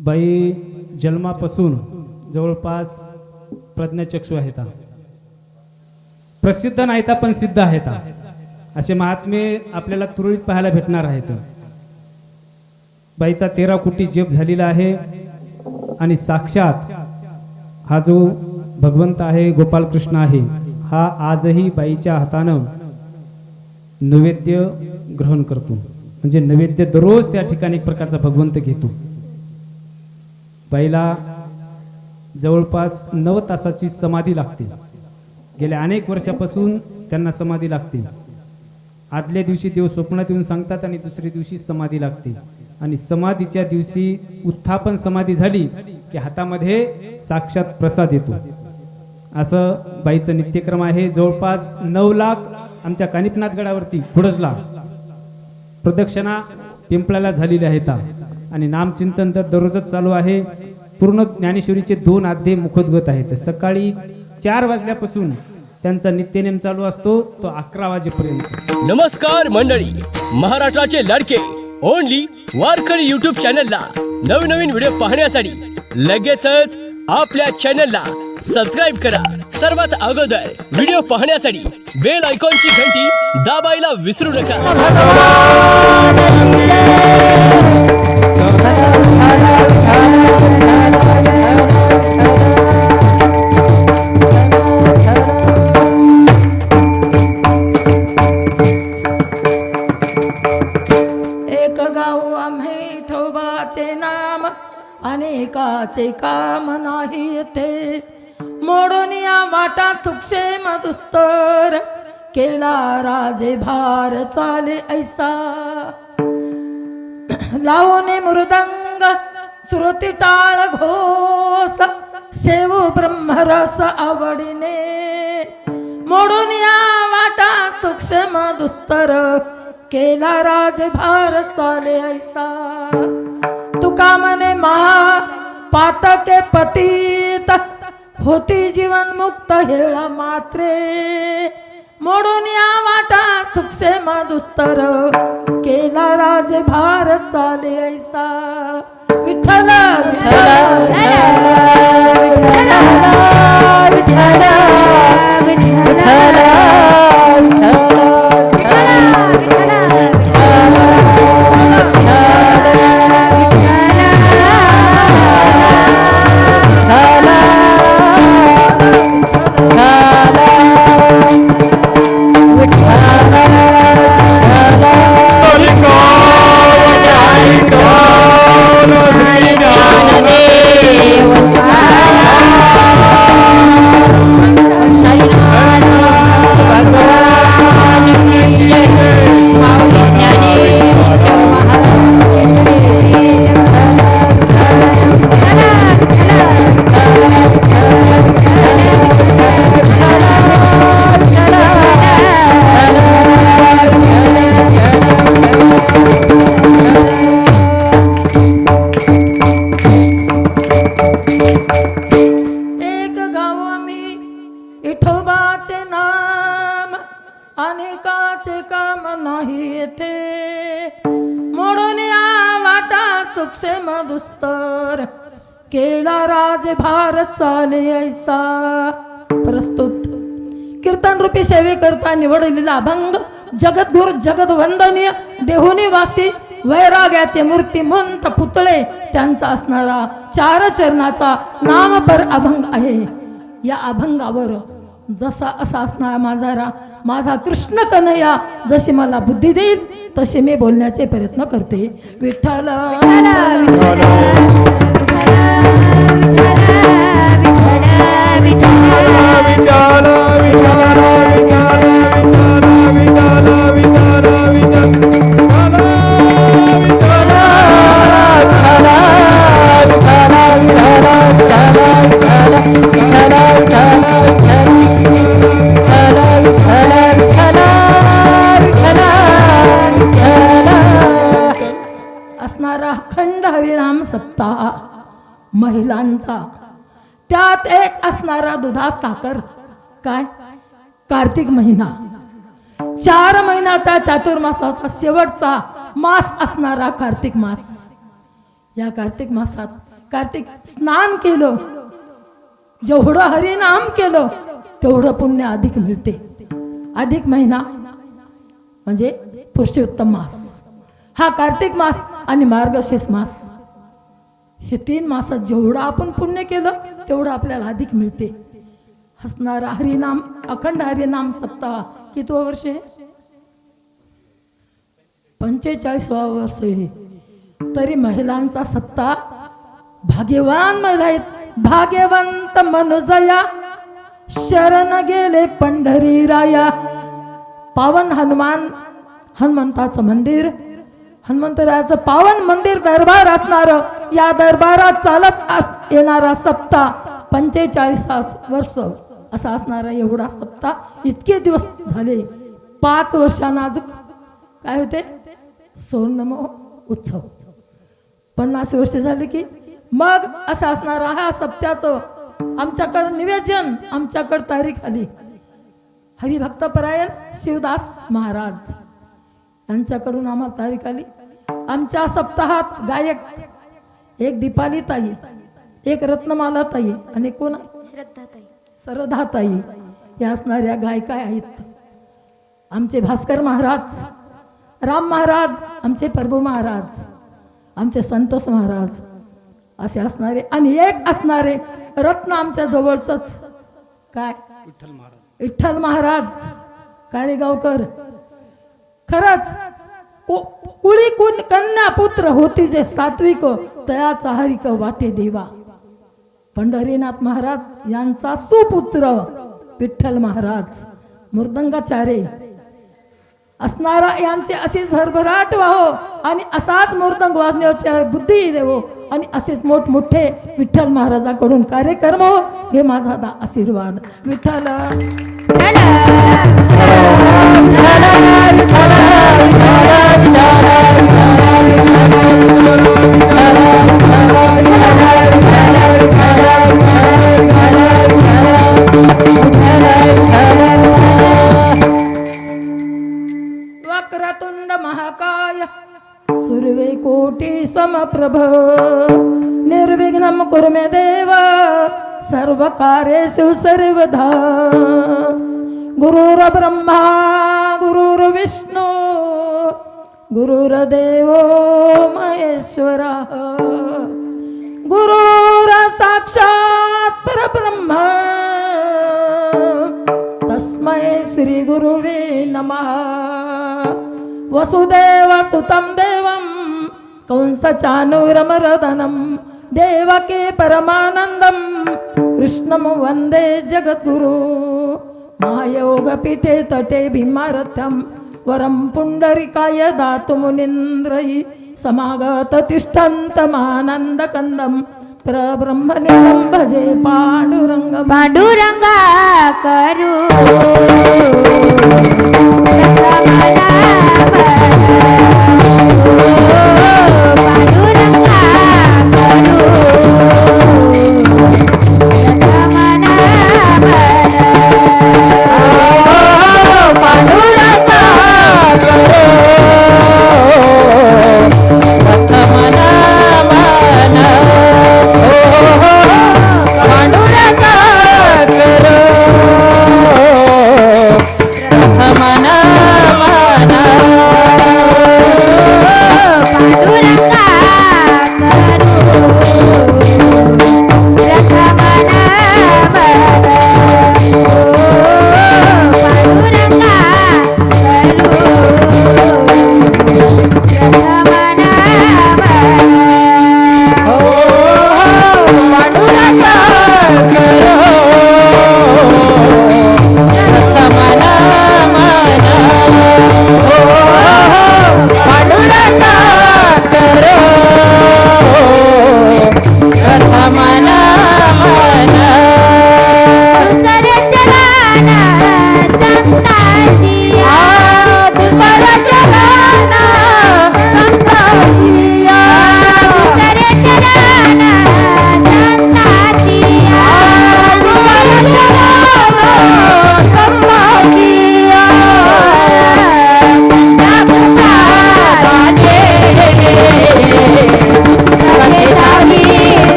बाई जन्मापासून जवळपास प्रज्ञाचक्षु आहेत, प्रसिद्ध नाहीत पण सिद्ध आहेत, असे महात्मे आपल्याला तुरळीत पाहायला भेटणार आहेत. बाईचा 13 कोटी जप झालेला आहे आणि साक्षात हा जो भगवंत आहे, गोपाल कृष्ण आहे, हा आजही बाईच्या हातानं नैवेद्य ग्रहण करतो. म्हणजे नैवेद्य दररोज त्या ठिकाणी एक प्रकारचा भगवंत घेतो. बाईला जवळपास 9 तासाची समाधी लागते. गेल्या अनेक वर्षापासून त्यांना समाधी लागते. आदल्या दिवशी देव स्वप्नात येऊन सांगतात आणि दुसऱ्या दिवशी समाधी लागते. आणि समाधीच्या दिवशी उत्थापन समाधी झाली की हातामध्ये साक्षात प्रसाद येतो. असं बाईचं नित्यक्रम आहे. जवळपास 9 लाख आमच्या कानिपनाथ गडावरती खुडजला प्रदक्षिणा पिंपळाला झालेल्या आहेत आणि नामचिंतन तर दररोजच चालू आहे. पूर्ण ज्ञानेश्वरीचे 2 अध्याय मुखोद्गत आहेत. सकाळी 4 वाजल्यापासून त्यांचा नित्यनेम चालू असतो तो 11 वाजेपर्यंत. नमस्कार मंडळी, महाराष्ट्राचे लाडके ओनली वारकरी युट्यूब चॅनलला नवीन व्हिडिओ पाहण्यासाठी लगेचच आपल्या चॅनलला सबस्क्राइब करा. सर्वात अगोदर व्हिडिओ पाहण्यासाठी बेल आयकॉनची घंटी दाबायला विसरू नका. एक गाव आम्ही ठोबाचे नाम, अनेकाचे काम नाही येथे. मोडून या वाटा सुक्षेम दुस्तर, केला राजे भार चाले ऐसा. लावणे मृदंग श्रुती टाळ घोष, सेवू ब्रह्मरस आवडीने. मोडून या वाटा सूक्ष्म दुस्तर, केला राजे भार चाले ऐसा. तुका म्हणे महा पातके पतित, होती जीवन मुक्त हेळा मात्रे. मोडून या वाटा सूक्ष्म दुस्तर, केला राजे भार चाले ऐसा. विठ्ठल विठ्ठल अनेकाचे काम नाही येथे. मोडून या वाटा सूक्ष्म दुस्तर, केला राजे भार चाले ऐसा. प्रस्तुत कीर्तन रूपी सेवे करता निवडलेला अभंग, जगद्गुरु जगद वंदनीय देहुनी वासी वैराग्याचे मूर्तिमंत पुतळे त्यांचा असणारा 4 चरणाचा नामपर अभंग आहे. या अभंगावर जसा असा असणारा माझा कृष्ण कन्हैया जशी मला बुद्धी देईल तसे मी बोलण्याचे प्रयत्न करते. विठ्ठल असणारा अखंड हरिनाम सप्ताह महिलांचा, त्यात एक असणारा दुधात साखर. काय कार्तिक महिना, 4 महिन्याचा चातुर्मासाचा शेवटचा मास असणारा कार्तिक मास. या कार्तिक मासात कार्तिक स्नान केलं, जेवढं हरिनाम केलं तेवढं पुण्य अधिक मिळते. अधिक महिना म्हणजे पुरुषोत्तम मास, हा कार्तिक मास आणि मार्गशीर्ष मास, हे 3 मासात जेवढं आपण पुण्य केलं तेवढं आपल्याला अधिक मिळते. हसणारा हरिनाम, अखंड हरिनाम सप्ताह किती वर्ष आहे? 45वा वर्ष आहे. तरी महिलांचा सप्ताह भाग्यवान महिला आहेत. भाग्यवंत मनुजया शरण गेले पंढरी राया. पावन हनुमंताचं मंदिर, हनुमंतरायाचं पावन मंदिर दरबार असणार, या दरबारात चालत येणारा सप्ताह 45 वर्ष असा असणारा एवढा सप्ताह इतके दिवस झाले. 5 वर्षांना अजून काय होते? सोनमो उत्सव. 50 वर्ष झाले की मग असं असणारा हा सप्त्याचं आमच्याकडं निवेदन, आमच्याकडं तारीख आली. हरिभक्तपरायण शिवदास महाराज यांच्याकडून आम्हाला तारीख आली. आमच्या सप्ताहात गायक एक दीपाली ताई, एक रत्नमाला ताई आणि कोण? श्रद्धा ताई या असणाऱ्या गायिका आहेत. आमचे भास्कर महाराज, राम महाराज, आमचे प्रभू महाराज, आमचे संतोष महाराज असे असणारे आणि एक असणारे रत्न आमच्या जवळच काय? विठ्ठल महाराज कारेगावकर. खरंच कुळी कन्या पुत्र होती जे सात्विक, तयाचा हरिक वाटे देवा. पंढरीनाथ महाराज यांचा सुपुत्र विठ्ठल महाराज मृदंगाचार्य असणारा यांची अशीच भरभराट व्हावो आणि असाच मृदंग वाजण्याची बुद्धी देवो आणि असेच मोठमोठे विठ्ठल महाराजाकडून कार्यक्रम हो, हे माझा आशीर्वाद. विठ्ठल वक्रतुंड महाकाय सूर्वे कोटी समप्रभ निर्विघ्नं कुरु मे देव सर्वकार्येषु सर्वदा. गुरुर्ब्रह्मा गुरुर्विष्णु गुरुर्देवो महेश्वरः गुरुर्साक्षात् परब्रह्म तस्मै श्री गुरुवे नमः. वसुदेव सुतं देवं कंसचाणूरमर्दनं देवकी परमानन्दं कृष्णं वन्दे जगद्गुरु. महायोगपीठे तटे भीमारथ्यं वरं पुण्डरीकाय दातुमुनीन्द्रै समागत तिष्ठन्तमानन्दकन्दं प्रब्रह्मनिलं भजे पाण्डुरङ्गं. पांडुरंगा करू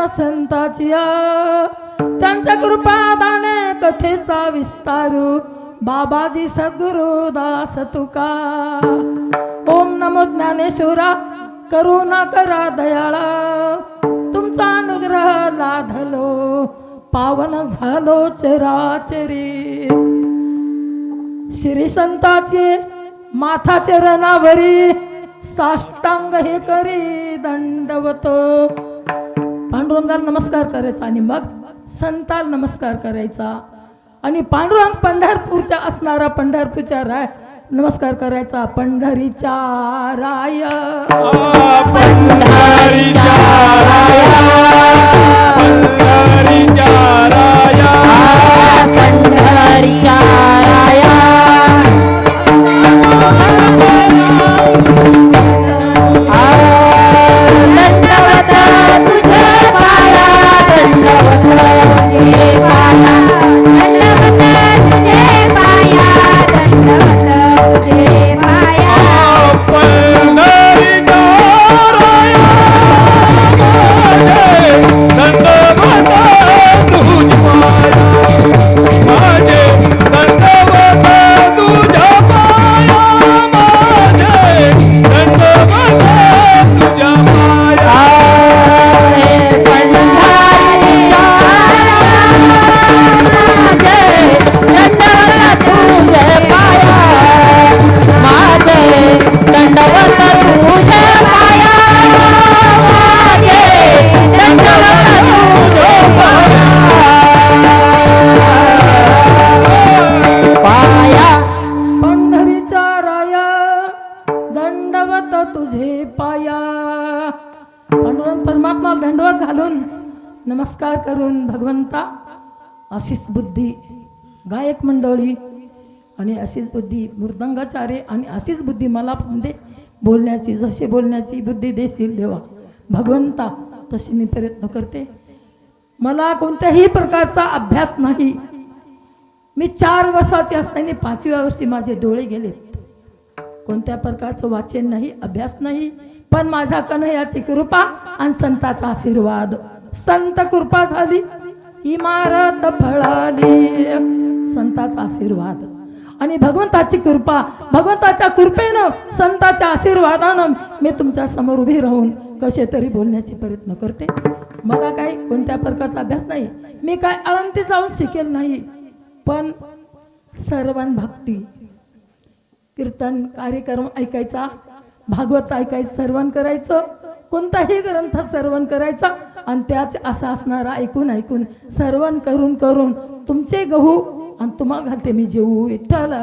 संताची त्यांच्या कृपादाने कथेचा विस्तारू बाबाजी सद्गुरु दास तुका. ओम नमो ज्ञानेश्वरा करुणा करा दयाळा तुमचा अनुग्रह लाधलो पावन झालो चराचरी. श्री संताचे माथा चरणावरी साष्टांग हे करी दंडवत. पांडुरंगाला नमस्कार करायचा आणि मग संताला नमस्कार करायचा आणि पांडुरंग पंढरपूरच्या असणारा पंढरपूरच्या राय नमस्कार करायचा. पंढरीच्या राय पंढरीच्या राया पंढरीच्या राया पंढरीच्या राया दंडवत तुझे पाया दंडवत तुझे पाया दंडवत तुझे पाया दंडवत तुझे पाया पंढरीच्या राया दंडवत तुझे पाया माझे दंडवत तुझ्या पाया माझे दंडवत तुझ्या पाया पंढरीच्या राया दंडवत तुझे पाया. पांडुरंग परमात्मा दंडवत घालून नमस्कार करून भगवंता अशीच बुद्धी गायक मंडळी आणि अशीच बुद्धी मृदंगाचार्य आणि अशीच बुद्धी मला पण दे बोलण्याची जशी बोलण्याची बुद्धी देशील देवा भगवंता तशी मी प्रयत्न करते. मला कोणत्याही प्रकारचा अभ्यास नाही. मी 4 वर्षाची असताना 5व्या वर्षी माझे डोळे गेले. कोणत्या प्रकारचं वाचन नाही अभ्यास नाही पण माझ्या कन्हैयाची कृपा आणि संताचा आशीर्वाद. संत कृपा झाली इमारत फळाली संताचा आशीर्वाद आणि भगवंताची कृपा. भगवंताच्या कृपेनं संताच्या आशीर्वादानं मी तुमच्या समोर उभी राहून कसे तरी बोलण्याचे प्रयत्न करते. मला काही कोणत्या प्रकारचा अभ्यास नाही. मी काय आळंदी जाऊन शिकेल नाही पण सर्वान भक्ती कीर्तन कार्यक्रम ऐकायचा भागवत ऐकायचं सर्वण करायचं कोणताही ग्रंथ सर्वण करायचा आणि त्याच असा असणारा ऐकून ऐकून सर्वण करून करून तुमचे गहू आणि तुम्हाला घालते मी जेवू विठ्ठल.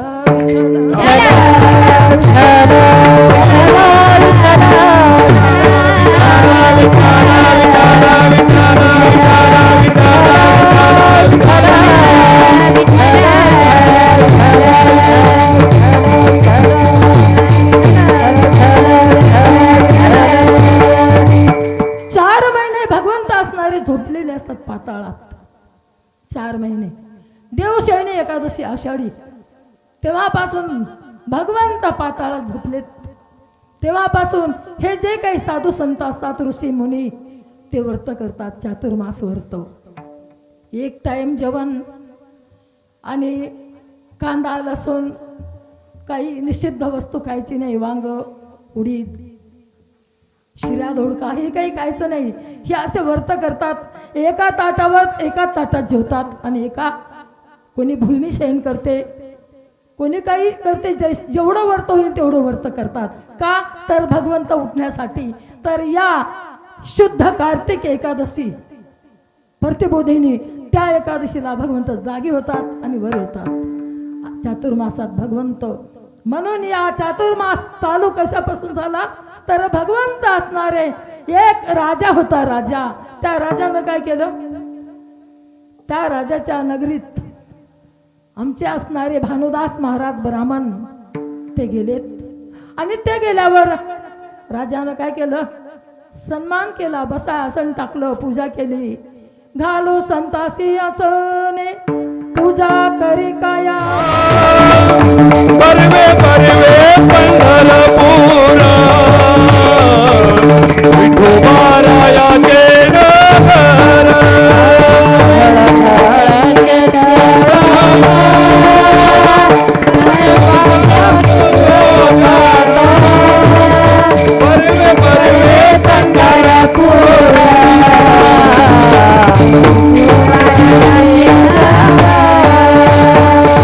झोपलेले असतात पाताळात 4 महिने. देवशयनी एकादशी आषाढी तेव्हापासून भगवंत पाताळात झोपलेत. तेव्हापासून हे जे काही साधू संत असतात ऋषी मुनी ते व्रत करतात. चातुर्मास व्रत. 1 टाइम जेवण आणि कांदा लसूण काही निषिद्ध वस्तू खायची नाही. वांग उडीद शिरा दोडका हे काही खायचं नाही. हे असे व्रत करतात. एका ताटात जेवतात आणि कोणी भूमिशयन करते कोणी काही करते. जेवढं व्रत होईल तेवढं व्रत करतात. का तर भगवंत उठण्यासाठी. तर या शुद्ध कार्तिक एकादशी प्रतिबोधिनी त्या एकादशीला भगवंत जागी होतात आणि वर येतात चातुर्मासात भगवंत. म्हणून या चातुर्मास चालू कशापासून झाला तर भगवंत असणारे एक राजा होता. राजा त्या राजानं काय केलं त्या राजाच्या नगरीत आमचे असणारे भानुदास महाराज ब्राह्मण ते गेलेत आणि ते गेल्यावर राजानं काय केलं सन्मान केला. बसा आसन टाकलं पूजा केली. घालो संतासी आसने पूजा करी काया परवे परवे पंढरपूर विठोबा राया के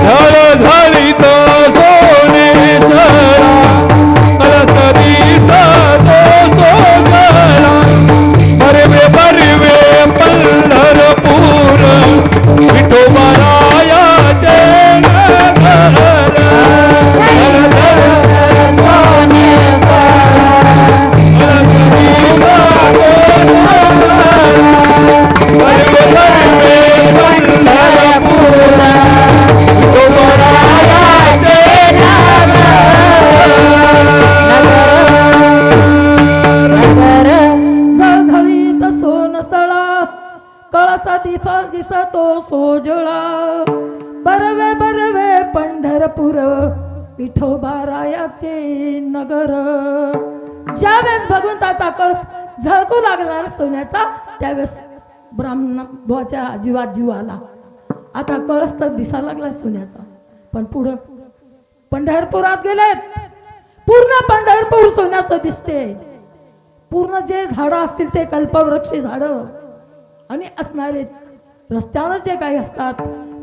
झळझळीत सोने झळा कळसरीत तो सोगळा बरवे बरवे पंढरपूर विठोबारायाचे नगर बरवे बरवे पंढरपूर झळझळीत सोनसळा कळसा तिथं दिसतो सोजळा बरवे बरवे पंढरपूर विठोबारायाचे नगर. ज्यावेळेस भगवंताचा कळस झळकू लागला सोन्याचा त्यावेळेस ब्राह्मण बुवाच्या जीवात जीव आला. आता कळस तर दिसायला लागला सोन्याचा, पण पुढं पंढरपुरात गेलेत पूर्ण पंढरपूर सोन्याचं दिसते. पूर्ण जे झाडं असतील ते कल्पवृक्षी झाडं आणि असणारे रस्त्यावर जे काही असतात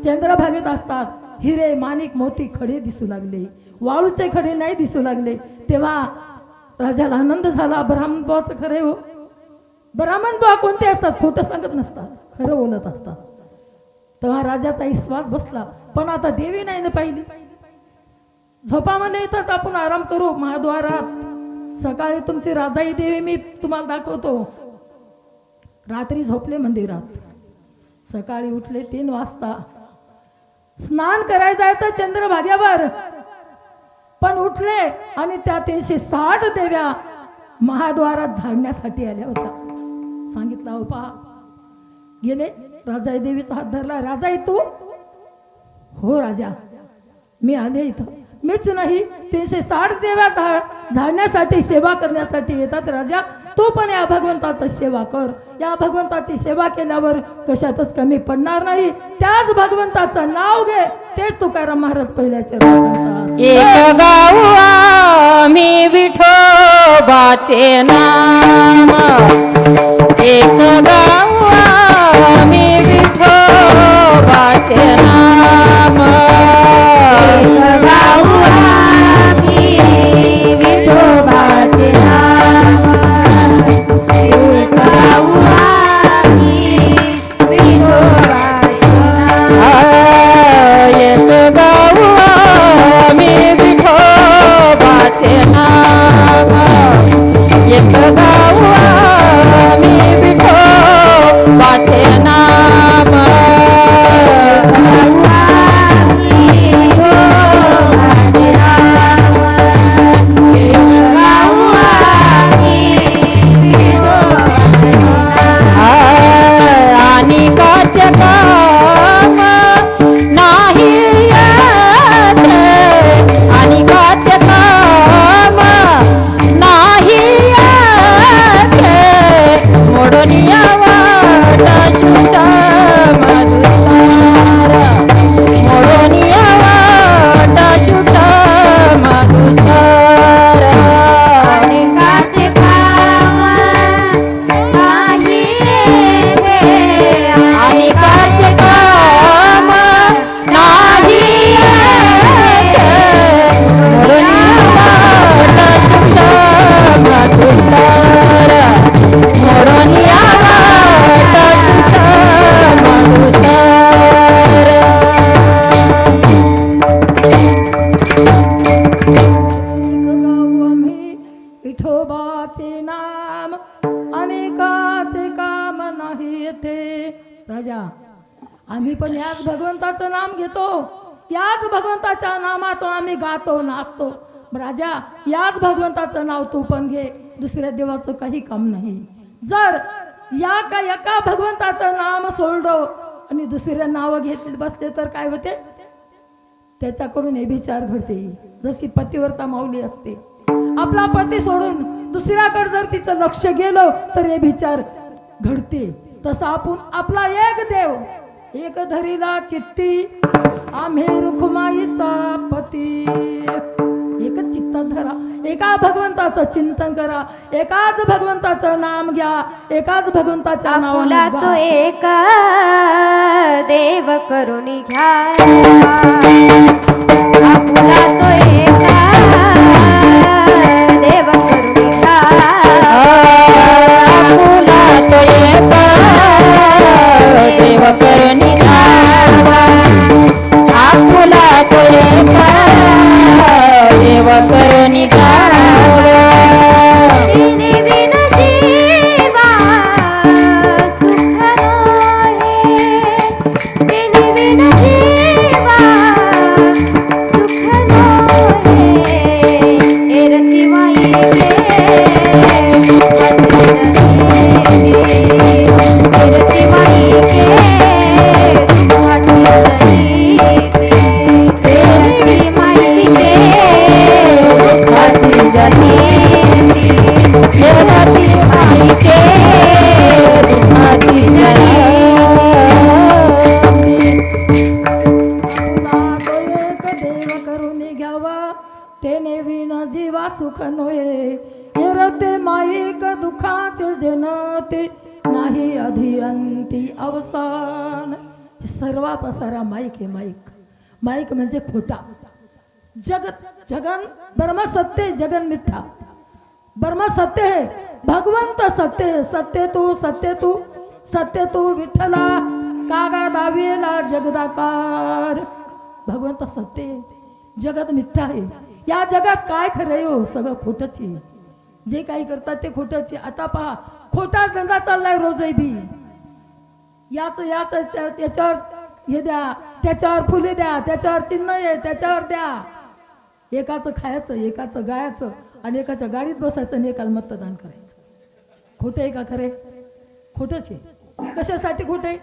चंद्रभागेत असतात हिरे माणिक मोती खडे दिसू लागले, वाळूचे खडे नाही दिसू लागले. तेव्हा राजाला आनंद झाला. ब्राह्मण बुवाचं खरे हो, ब्राह्मण बुवा कोणते असतात खोटं सांगत नसतात, खरं बोलत असतात. तेव्हा राजाचा विश्वास बसला. पण आता देवी नाही ना पाहिली. झोपामध्ये इथंच आपण आराम करू महाद्वारात. सकाळी तुमची राजाई देवी मी तुम्हाला दाखवतो. रात्री झोपले मंदिरात, सकाळी उठले 3 वाजता. स्नान करायला जायचं चंद्रभाग्यावर, पण उठले आणि त्या 360 देव्या महाद्वारात झाडण्यासाठी आल्या होत्या. सांगितलं हो पहा. गेले, राजाई देवीचा हात धरला. राजाई तू? हो राजा, मी आले इथं. मीच नाही 360 देव्या झाडण्यासाठी सेवा करण्यासाठी येतात. राजा तू पण या भगवंताची सेवा कर. या भगवंताची सेवा केल्यावर कशातच कमी पडणार नाही. त्याच भगवंताचं नाव घे. ते तुकाराम महाराज पहिल्याचे सांगतात. एक गाव आम्ही विठोबाचे नाम, एक गाव आम्ही विठोबाचे नाम, एक गाव आम्ही विठोबाचे नाम, एक गाव आम्ही विठोबाचे नाम, एक गाव आम्ही विठोबाचे नाम, एक गाव आम्ही विठोबाचे नाम, आणि काचे काम नाही येत, आणि काचे काम नाही येत, मोडून यावं सुषम दुसार, मोडून यावं सुषम दुसार, आणि काचे काम नाही आणि काचे काम नाही म्हणून विठोबाचे नाम अनेकाचे काम नाही येथे. राजा आम्ही पण याच भगवंताचं नाम घेतो, याच भगवंताच्या नामातून आम्ही गातो नाचतो. राजा याच भगवंताचं नाव तू पण घे, दुसऱ्या देवाचं काही काम नाही. जर एका भगवंताचं नाम सोडलं आणि दुसऱ्या नाव घेतले बसले तर काय होते? त्याच्याकडून हे विचार घडते. जशी पतिव्रता माऊली असते, आपला पती सोडून दुसऱ्याकडे जर तिचं लक्ष गेलं तर हे विचार घडते. तसा आपण आपला एक देव एक धरीला चित्ती आम्ही रुखमाईचा पती. एकच चित्तात धरा, एका भगवंताचं चिंतन करा, एकाच भगवंताचं नाम घ्या, एकाच भगवंताच्या आपुला नावाने तो गा. एक देव करून घ्या. आपुला तो एक देव करून घ्या. आपुला तो एक देव करून घ्या. आपुला तो एक देव करून घ्या. तिने विण जीवा सुख नोहे. तिने विण जीवा सुख नोहे. एरती माईचे एरती माईचे एरती माईचे दुःखाची जनीती. एरती माईचे दुःखाची जनीती. आपला तो एक देव करून घ्यावा, तेने विण जीवा सुख नोये. एरते माईक दुःखाचे जनते, नाही अधियंती अवसान. हे सर्व पसारा माईक आहे. माईक माईक म्हणजे खोटा. जगत जगन ब्रह्म सत्य, जगन मिथ्या. ब्रह्म सत्य है, भगवंत सत्य है. सत्य तू सत्य तू सत्य तू विठ्ठला कागा दावेला जगदाकार. भगवंत सत्य आहे, जगत मिथ्या आहे. या जगात काय खरं आहे हो, सगळं खोटंच आहे. जे काही करतात ते खोटंच आहे. आता पहा, खोटाच धंदा चाललाय रोजही बी. याच याच याच्यावर हे द्या, त्याच्यावर फुले द्या, त्याच्यावर चिन्ह आहे, त्याच्यावर द्या. एकाचं खायचं, एकाचं गायचं, आणि एकाच्या गाडीत बसायचं आणि एकाला मतदान करायचं. खोटं आहे का खरे? खोटंच आहे. कशासाठी खोटं आहे?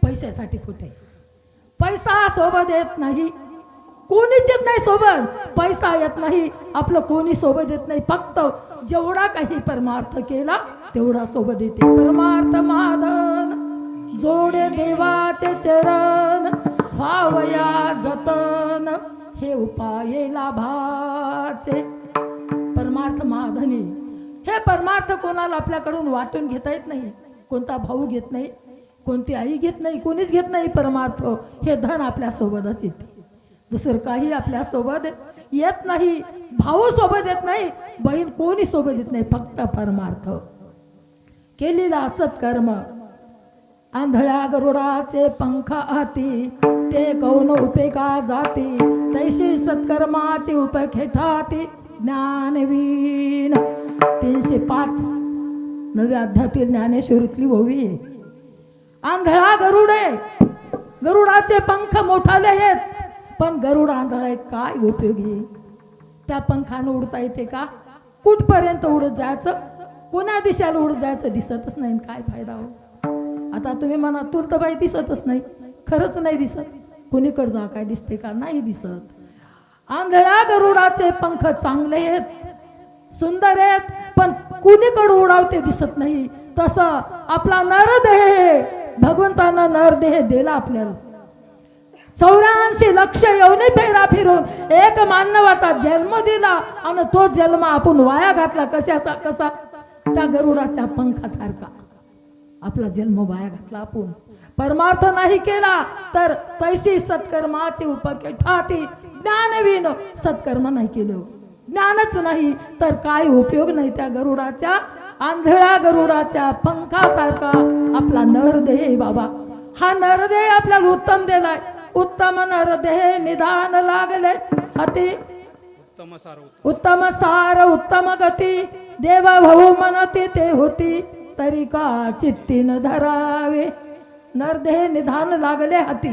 पैशासाठी खोटं आहे. पैसा सोबत येत नाही, कोणीच येत नाही सोबत. पैसा येत नाही, आपलं कोणी सोबत येत नाही. फक्त जेवढा काही परमार्थ केला तेवढा सोबत येते. परमार्थ माधन जोडे देवाचे चरण, व्हावया जतन हे उपाये लाभाचे. परमार्थ माधनी, हे परमार्थ कोणाला आपल्याकडून वाटून घेता येत नाही. कोणता भाऊ घेत नाही, कोणती आई घेत नाही, कोणीच घेत नाही. परमार्थ हे धन आपल्या सोबतच येते, दुसरं काही आपल्या सोबत येत नाही. भाऊ सोबत येत नाही, बहीण कोणी सोबत येत नाही. फक्त परमार्थ केलेला सत्कर्म. आंधळ्या गरुडाचे पंख हाती, ते कौन उपेगा जाती. तैशी सत्कर्माची उपखेठाती ज्ञानवीन. 305 नव्या अध्यातील ज्ञानेश्वरीतली ओवी आहे. आंधळा गरुड आहे, गरुडाचे पंख मोठाले आहेत, पण गरुड आंधळा आहे, काय उपयोगी? त्या पंखानं उडता येते का? कुठपर्यंत उडत जायचं, कोणा दिशेला उडत जायचं दिसतच नाही. काय फायदा हो? आता तुम्ही म्हणा तुला तर बाई दिसतच नाही. खरंच नाही दिसत. कुणीकडे जा काय दिसते का? नाही दिसत. आंधळ्या गरुडाचे पंख चांगले आहेत, सुंदर आहेत, पण कुणीकडे उडावते दिसत नाही. तसं आपला नरदेह, भगवंतानं नरदेह दिला आपल्याला. 84 लक्ष येऊन फेरा फिरून एक मानवाचा जन्म दिला, आणि तो जन्म आपण वाया घातला. कशाचा? कसा? त्या गरुडाच्या पंखासारखा आपला जन्म वाया घातला आपण. परमार्थ नाही केला तर तैशी सत्कर्माची उपकेठाती ज्ञानवीन. सत्कर्म नाही केलं, ज्ञानच नाही तर काय उपयोग नाही. त्या गरुडाच्या, आंधळ्या गरुडाच्या पंखासारखा आपला नरदेह बाबा. हा नरदेह आपल्याला उत्तम दिलाय. उत्तम नरदेह निधान लागले हाती, उत्तम सार उत्तम गती. देव भाऊ म्हणती ते होती, तरी का चित्तीन धरावे. नरदेह निधान लागले हाती.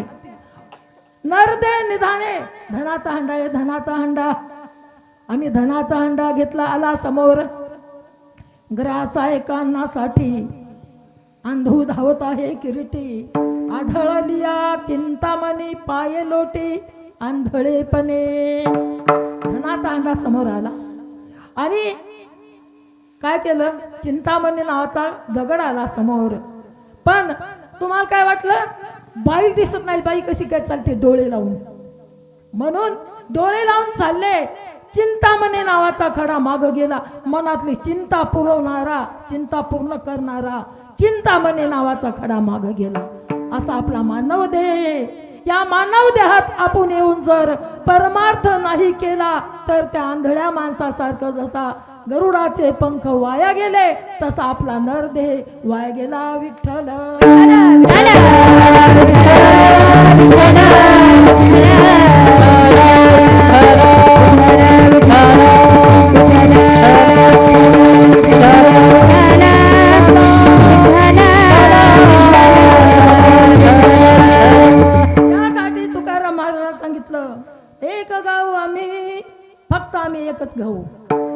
नरदेह निधाने. धनाचा हंडा आहे, धनाचा हंडा. आणि धनाचा हंडा घेतला, आला समोर. ग्रास आहे कानासाठी, अंधू धावत आहे किरीटी. आढळलिया चिंतामणी पाय लोटी, आंधळेपणे. धनाचा हंडा समोर आला, आणि काय केलं? चिंतामणी नावाचा दगड आला समोर. पण तुम्हाला काय वाटलं, बाई दिसत नाही, बाई कशी काय चालते डोळे लावून, म्हणून डोळे लावून चालले. चिंतामणी नावाचा खडा माग गेला, मनातली चिंता पुरवणारा, चिंता पूर्ण करणारा चिंतामणी नावाचा खडा माग गेला. असा आपला मानव देह. या मानव देहात आपण येऊन जर परमार्थ नाही केला तर त्या आंधळ्या माणसासारखं जसा गरुडाचे पंख वाया गेले तसा आपला नरदेह वाया गेला. विठ्ठल त्यासाठी तुकाराम महाराजांनी सांगितलं, एक गाऊ आम्ही, फक्त आम्ही एकच गाऊ,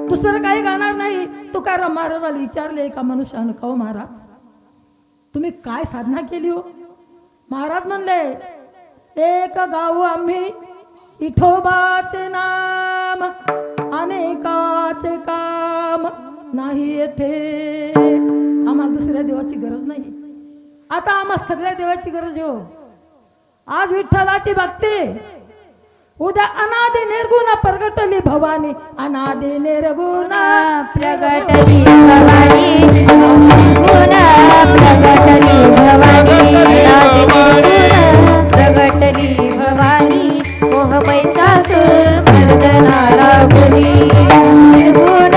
दुसरं काही गाणार नाही. तुकाराम महाराजाला विचारले एका मनुष्यानं, का महाराज तुम्ही काय साधना केली हो? महाराज म्हणले, एक गाऊ आम्ही, विठोबाचे नाम, अनेकाचे काम नाही येथे. आम्हाला दुसऱ्या देवाची गरज नाही, आता आम्हाला सगळ्या देवाची गरज आहे हो. आज विठ्ठलाची भक्ती, उद्या अनादि निर्गुण प्रगटली भवानी, अनादि निर्गुण प्रगटली भवानी, गुण प्रगटली भवानी, प्रगटली भवानी, मोह महिषासुर मर्दनाला गुणी, गुण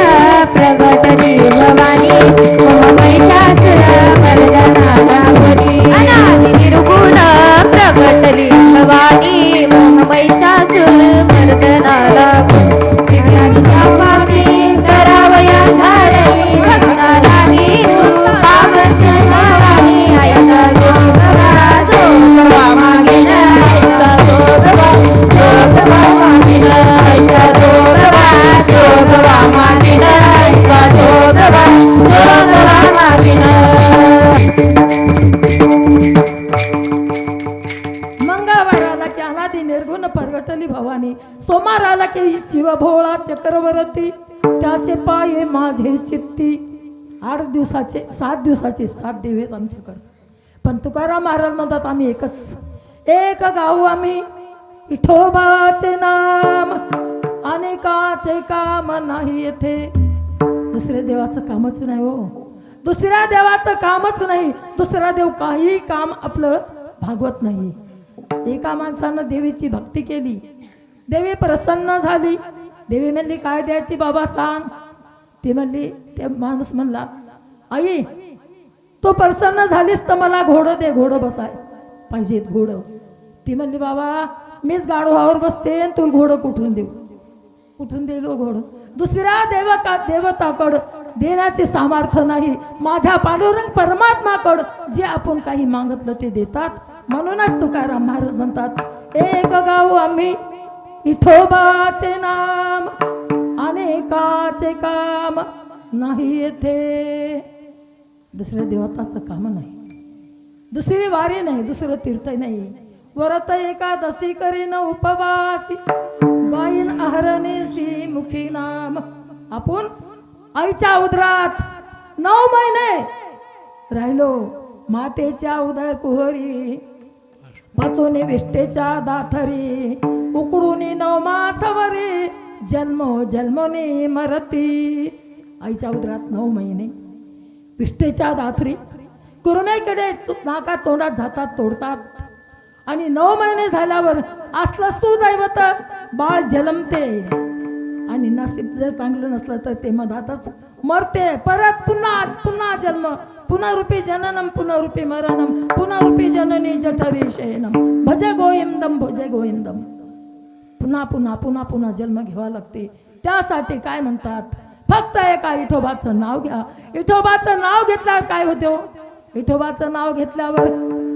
प्रगटली भवानी, मोह महिषासुर मर्दनाला गुणी, अनादि निर्गुण प्रगटली भवानी, मोह महिषासुर मर्दनाला गुणी, करावया झाडे भगना लागी, पावसनाराणी ऐका जोगवा, जोगवा मागेला ऐका जोगवा, जोगवा मागेला ऐका जोगवा, जोगवा मागेला ऐका जोगवा, जोगवा मागेला. मंगळवार आला की अनादि निर्गुण प्रगटली भवानी, सोमवार आला की शिवभोळा चक्रवर्ती, त्याचे पाये माझे चित्ती. 8 दिवसाचे 7 दिवसाचे 7 देव आहेत आमच्याकडे. पण तुकाराम महाराज म्हणतात आम्ही एकच, एक गाऊ आम्ही, विठोबाचे नाम, अनेकाचे काम नाही येथे. दुसऱ्या देवाचं कामच नाही हो, दुसऱ्या देवाचं कामच नाही. दुसरा देव काही काम आपलं भागवत नाही. एका माणसानं देवीची भक्ती केली, देवी प्रसन्न झाली. देवी म्हणली काय द्यायची बाबा सांग. ती म्हणली, ते माणूस म्हणला, आई तू प्रसन्न झालीस तर मला घोडं दे, घोडं बसाय पाहिजेत घोडं. ती म्हणली बाबा मीच गाढवावर बसते आणि तुला घोडं कुठून देऊ, कुठून देईल घोडं. दुसऱ्या देवताकडं देण्याचे सामर्थ्य नाही. माझ्या पांडुरंग परमात्माकडं जे आपण काही मागितलं ते देतात. म्हणूनच तुकाराम महाराज म्हणतात, एक गाऊ आम्ही, विठोबाचे नाम, अनेकाचे काम नाही येथे. दुसऱ्या देवताचं काम नाही, दुसरी वारी नाही, दुसरं तीर्थ नाही. व्रत एकादशी करीन उपवासी, गायीन अहरणेसी मुखी नाम. आपण आईच्या उदरात 9 महिने राहिलो, मातेच्या उदर कुहरी, वाचोने विष्टेच्या दाथरी, उकडून 9 मासवरी, जन्मो जन्मोनी मरती. आईच्या उदरात 9 महिने, विष्टेच्या दाथरी, कुरमेकडे नाका तोंडात जातात तोडतात. आणि 9 महिने झाल्यावर असलं सुदैवत बाळ जन्मते. आणि नसीब जर चांगलं नसलं तर ते मधातच मरते. परत पुन्हा पुन्हा जन्म, पुनरुपी जननम पुनरुपी मरणम, पुनरुपी जननी जठरी शयनम, भजे गोविंदम भजे गोविंदम. पुन्हा पुन्हा पुन्हा पुन्हा जन्म घ्यावा लागते. त्यासाठी काय म्हणतात, फक्त एका विठोबाचं नाव घ्या. विठोबाचं नाव घेतल्यावर काय होते हो, विठोबाचं नाव घेतल्यावर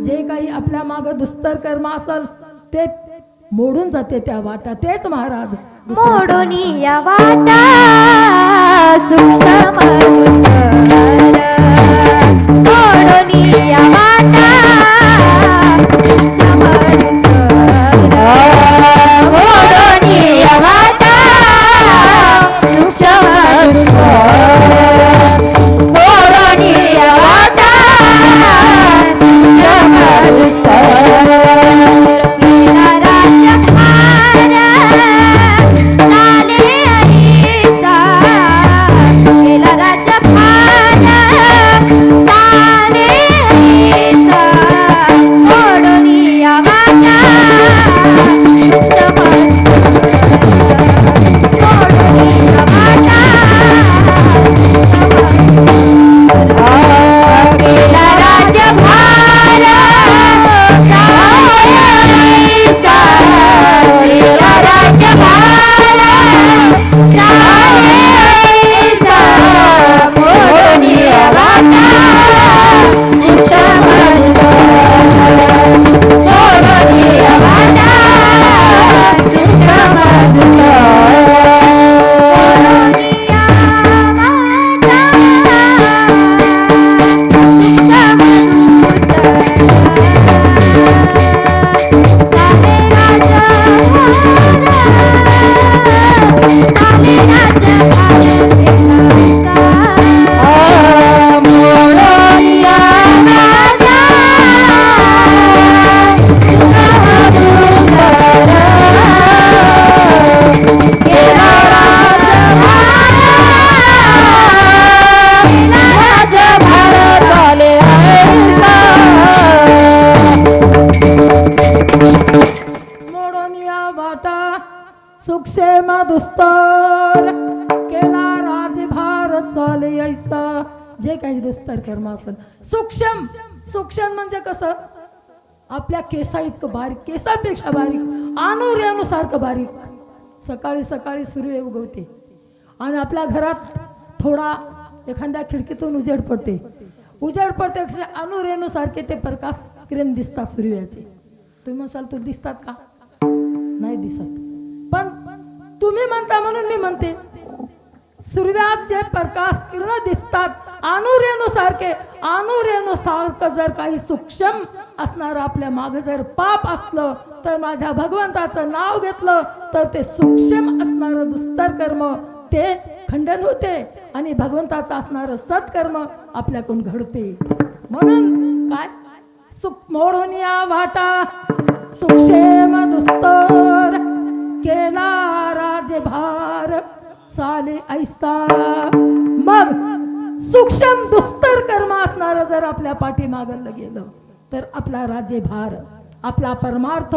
जे काही आपल्या मागं दुस्तर कर्म असेल ते मोडून जाते त्या वाटा. तेच महाराज मोडून या वाटा सूक्ष्म मोडून या वाटा सूक्ष्म मोडून या वाटा सूक्ष्म मोडून या वाटा सुक्षेम दुस्तर केला राजभार चाले ऐसा. जे काही दुस्तर कर्म असेल सूक्ष्म. सूक्ष्म म्हणजे कसं आपल्या केसा इतकं बारीक, केसापेक्षा बारीक, अनुरेणूसारखं बारीक. सकाळी सकाळी सूर्य उगवते आणि आपल्या घरात थोडा एखाद्या खिडकीतून उजेड पडते. उजेड पडते अनुरेणूसारखे ते प्रकाश किरण दिसतात सूर्याचे. तुम्ही म्हणसाल तू दिसतात का? नाही दिसत, पण तुम्ही म्हणता म्हणून मी म्हणते सूर्याचे प्रकाश किरण दिसतात अनुरेणूसारखे. अनुरेणूसारखं जर काही सूक्ष्म असणार आपल्या मागे जर पाप असलं तर माझ्या भगवंताचं नाव घेतलं तर ते सूक्ष्म असणारं दुस्तर कर्म ते खंडन होते आणि भगवंताचं असणारं सत्कर्म आपल्याकडून घडते. म्हणून काय सुख मोडून या वाटा सुक्षेम दुस्तर केला राजभार चाले ऐसा. मग सूक्ष्म दुस्तर कर्म असणारं जर आपल्या पाठीमागं गेलं तर आपला राज्यभार आपला परमार्थ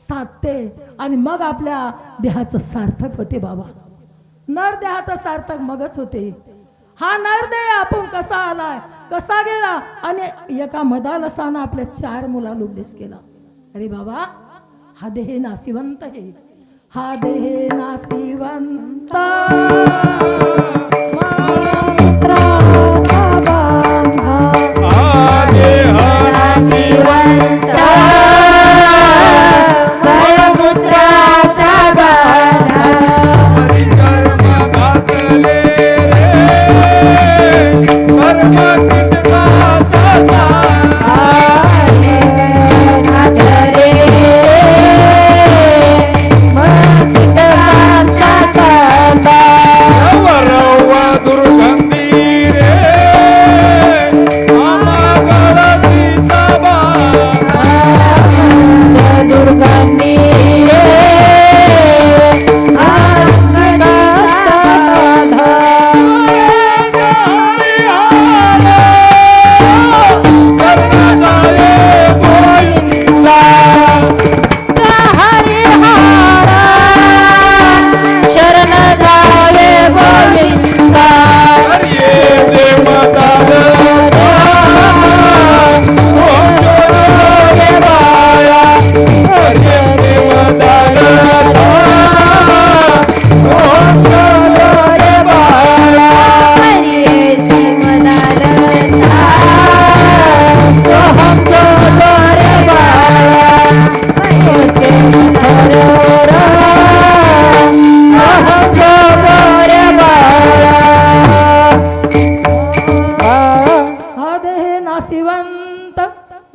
साधते आणि मग आपल्या देहाचं सार्थक होते. बाबा नरदेहाचं सार्थक मगच होते. हा नरदेह आपण कसा आलाय कसा गेला आणि एका मदालसानं आपल्या 4 मुलाला उपदेश केला. अरे बाबा हा देह नाशिवंत आहे. हा देह नाशिवंत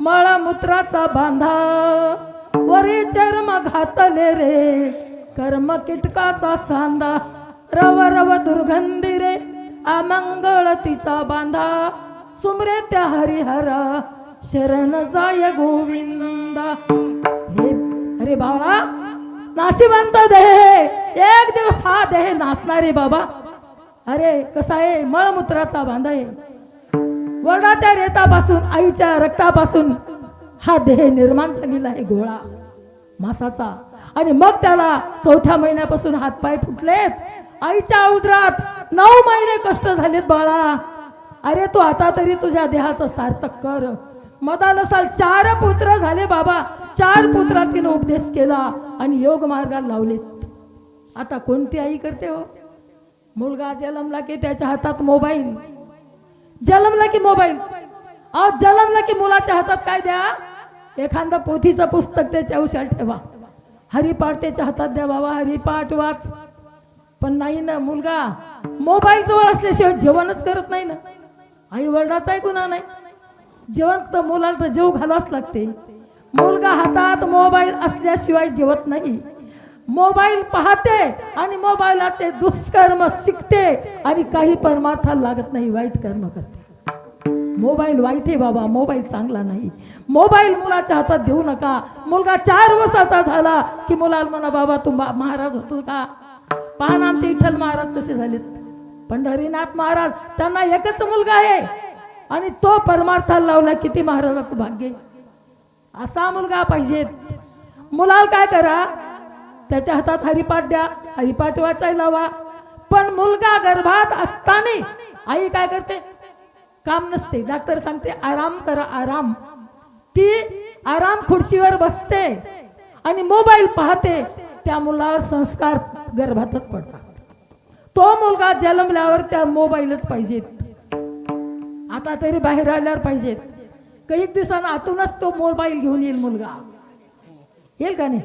मळमूत्राचा बांधा वरी चर्म घातले रे कर्म कीटकाचा सांदा. रव रव दुर्गंधी रे अमंगळ तिचा बांधा सुमरे त्या हरिहरा शरण जाय गोविंदा. हे अरे बाबा नाशिवंत देह एक दिवस हा देह नाचणार आहे बाबा. अरे कसा आहे मळमूत्राचा बांधा आहे. वडाच्या रेतापासून आईच्या रक्तापासून हा देह निर्माण झालेला आहे गोळा मासाचा. आणि मग त्याला 4थ्या महिन्यापासून हातपाय फुटलेत. आईच्या उदरात 9 महिने कष्ट झालेत बाळा. अरे तू आता तरी तुझ्या देहाचं सार्थक कर. मदालसाल 4 पुत्र झाले बाबा. 4 पुत्रात तिने उपदेश केला आणि योग मार्गाला लावलेत. आता कोणती आई करते हो? मुलगा जन्मला की त्याच्या हातात मोबाईल. जन्मला की मोबाईल. जन्मला की मुलाच्या हातात काय द्या? एखादं पोथीचं पुस्तक त्याच्या उशात ठेवा. हरिपाठ त्याच्या हातात द्या बाबा हरिपाठ वाच. पण नाही ना मुलगा मोबाईल जवळ असल्याशिवाय जेवणच करत नाही ना. आई वडिलाचाही गुन्हा नाही. जेवण तर मुलाला तर जेव घालावंच लागते. मुलगा हातात मोबाईल असल्याशिवाय जेवत नाही. मोबाईल पाहते आणि मोबाईलाचे दुष्कर्म शिकते आणि काही परमार्थाला लागत नाही वाईट कर्म करते. मोबाईल वाईट आहे बाबा. मोबाईल चांगला नाही. मोबाईल मुलाच्या हातात देऊ नका. मुलगा 4 वर्षाचा झाला की मुलाला म्हणा बाबा तू महाराज होतो का? पाहन आमचे विठ्ठल महाराज कसे झालेत. पंढरीनाथ महाराज त्यांना एकच मुलगा आहे आणि तो परमार्थाला लावला. किती महाराजाचं भाग्य. असा मुलगा पाहिजे. मुलाला काय करा त्याच्या हातात हरिपाठ द्या, हरिपाठ वाचायला लावा. पण मुलगा गर्भात असताना आई काय करते? काम नसते. डॉक्टर सांगते आराम करा, आराम. ती आराम खुर्चीवर बसते आणि मोबाईल पाहते. त्या मुलावर संस्कार गर्भातच पडतात. तो मुलगा जन्मल्यावर त्या मोबाईलच पाहिजेत. आता तरी बाहेर आल्यावर पाहिजेत. काही दिवसांना आतूनच तो मोबाईल घेऊन येईल मुलगा. येईल का नाही?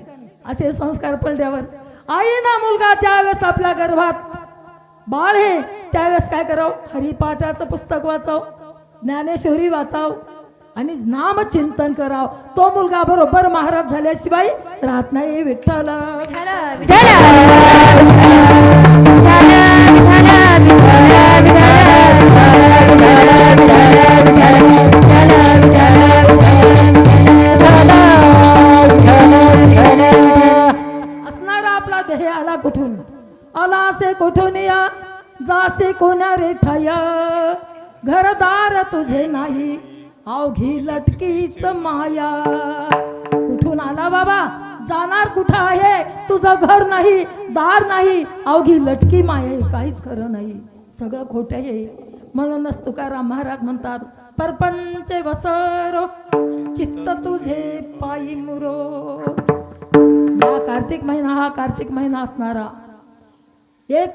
असे संस्कार पडल्यावर आईना मुलगा ज्यावेळेस आपल्या गर्भात बाळ हे त्यावेळेस काय करावं? हरिपाठाचं पुस्तक वाचाव, ज्ञानेश्वरी वाचाव आणि नामचिंतन करावं. तो मुलगा बरोबर महाराज झाल्याशिवाय राहत नाही. विठ्ठल असणारा आपला देह आला कुठून? आला से कुठून या, जासे कोण्या रेठाया. घरदार तुझे नाही, अवघी लटकीच माया. कुठून आला बाबा? जाणार कुठं आहे? तुझं घर नाही, दार नाही, अवघी लटकी माया आहे. काहीच खरं नाही, सगळं खोटं आहे. म्हणूनच तुकाराम महाराज म्हणतात परपंच वसरो चित्त तुझे पायी मुरो. हा कार्तिक महिना, हा कार्तिक महिना असणारा एक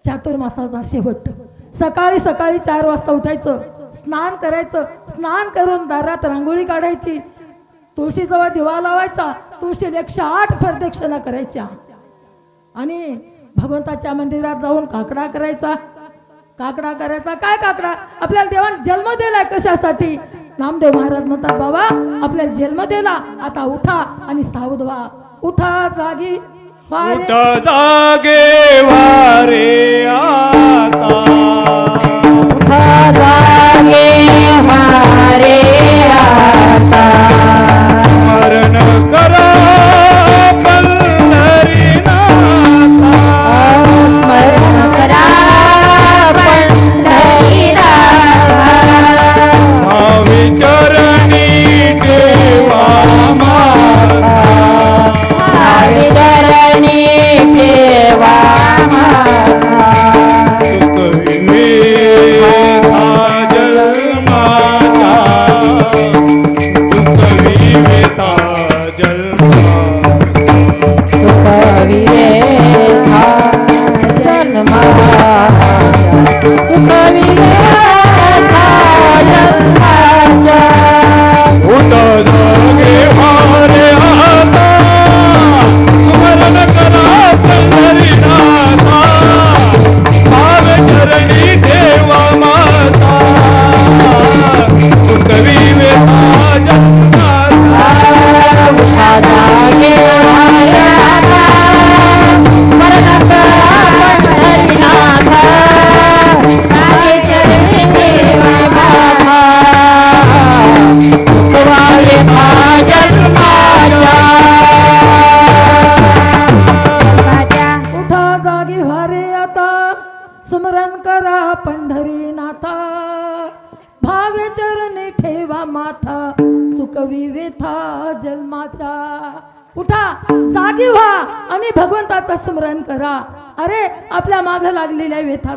चातुर्मासाचा शेवट. सकाळी सकाळी 4 वाजता उठायचं, स्नान करायचं, स्नान करून दारात रांगोळी काढायची, तुळशीजवळ दिवा लावायचा, तुळशीला 108 प्रदक्षिणा करायच्या आणि भगवंताच्या मंदिरात जाऊन काकडा करायचा. काकडा करायचा. काय काकडा? आपल्याला देवाने जन्म दिलाय कशासाठी? नामदेव महाराज म्हणतात बाबा आपल्याला जन्म दिला, आता उठा आणि सावध व्हा. उठा जागी वारे. उठ जागे वारे आता, मरण करा चरणी देवा माता, उठ जागे वारे आता, स्मरण करा पंढरीनाथा. भावे चरणी देवा माता, सुखवी वेता उठा जागी व्हारे आता, स्मरण करा पंढरीनाथा. भावे चरणी ठेवा माथा, चुकवी वेथा जन्माचा. उठा जागी व्हा आणि भगवंताचं स्मरण करा. अरे आपल्या माग लागलेल्या व्यथा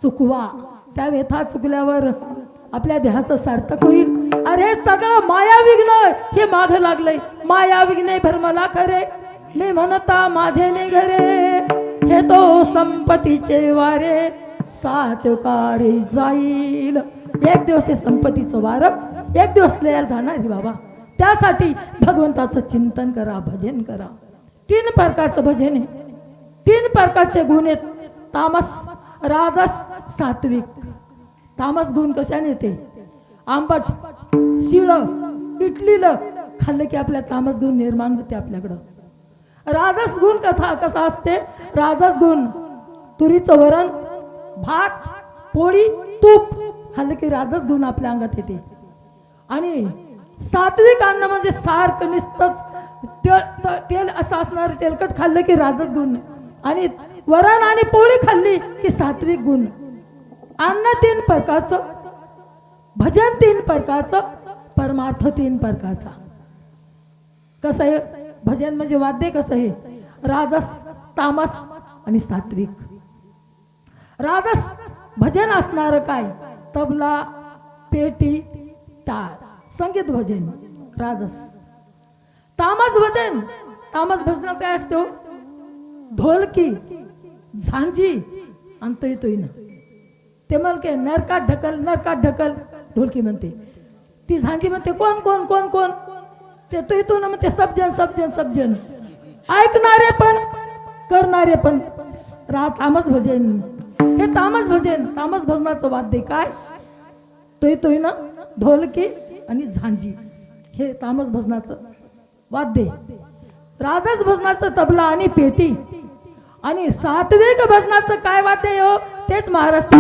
चुकवा. त्या व्यथा चुकल्यावर आपल्या देहाचं सार्थक होईल. अरे सगळं माया विघ्न हे माग लागलंय. माया विघ्ने भरमला खरे, मी म्हणता माझे ने घरे. हे तो संपत्तीचे वारे, साचकारी जाईल. एक दिवस हे संपत्तीचं वार, एक दिवस लयाला जाणार रे बाबा. त्यासाठी भगवंताचं चिंतन करा, भजन करा. 3 प्रकारचं भजन आहे. 3 प्रकारचे गुण आहेत. तामस, राजस, सात्विक. तामस गुण कशाने येते? आंबट, शिळ, इटलीलं खाल्लं की आपल्या तामस गुण निर्माण होते आपल्याकडं. राजस गुण कसा असते? राजस गुण तुरीचं वरण, भात, पोळी, तूप खाल्लं की राजस गुण आपल्या अंगात येते. आणि सात्विक अन्न म्हणजे सारखं नुसतंच तेल असं असणार, तेलकट खाल्लं की राजस गुण. आणि वरण आणि पोळी खाल्ली की सात्विक गुण. अन्न 3 प्रकारचं, भजन 3 प्रकारचं, परमार्थ 3 प्रकारचा. कसं आहे भजन म्हणजे वाद्य कसं आहे? राजस, तामस आणि सात्विक. राजस भजन असणार काय? तबला, पेटी, टाळ, संगीत भजन राजस. तामस भजन, तामस भजनात काय असते हो? ढोलकी, झांजी आणि तोय तोय ना ते म्हणते नरकात ढकल, नरकात ढकल, ढोलकी म्हणते. ती झांजी म्हणते कोण कोण कोण कोण, ते तोय तो ना म्हणते सबजन सबजन सबजन. ऐकणारे पण करणारे पण. तामस भजन, हे तामस भजन. तामस भजनाचं वाद्य काय? तोय तोय ना, ढोलकी आणि झांजी, हे तामस भजनाचं वाद्य. राजस भजनाचं तबला आणि पेटी. आणि सात्विक भजनाचं काय वाद्य आहे हो? तेच महाराष्ट्र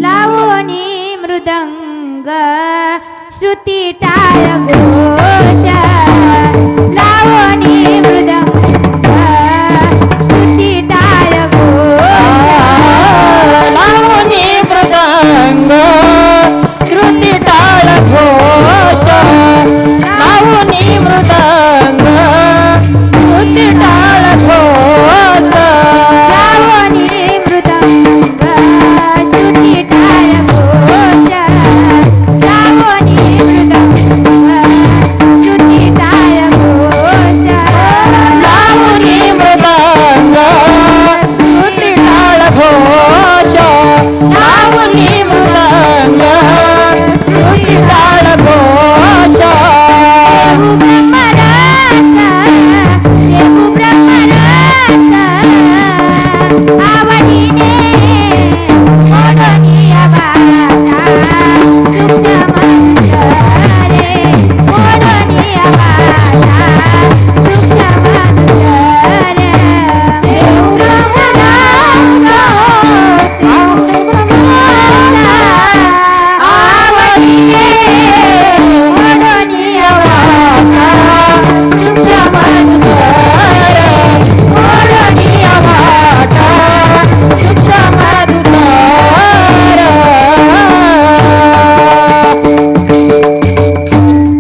लावणी मृदंग श्रुती टाळ घोष. लावणी मृदंग श्रुती टाळ घोष. लावणी मृदंग श्रुती टाळ घोष. लावणी मृदंग श्रुती टाळ घोष. लावणी मृदंग श्रुती टाळ घोष. लावणी मृदंग श्रुती टाळ घोष. लावणी मृदंग श्रुती टाळ घोष. लावणी मृदंग श्रुती टाळ घोष. देहू ब्रह्मरस आवडीने ओढणीया वाटा सूक्ष्म रे. ओढणीया वाटा सूक्ष्म रे. देहू ब्रह्मरस आवडीने ओढणीया वाटा सूक्ष्म ओढणीया वाटा सूक्ष्म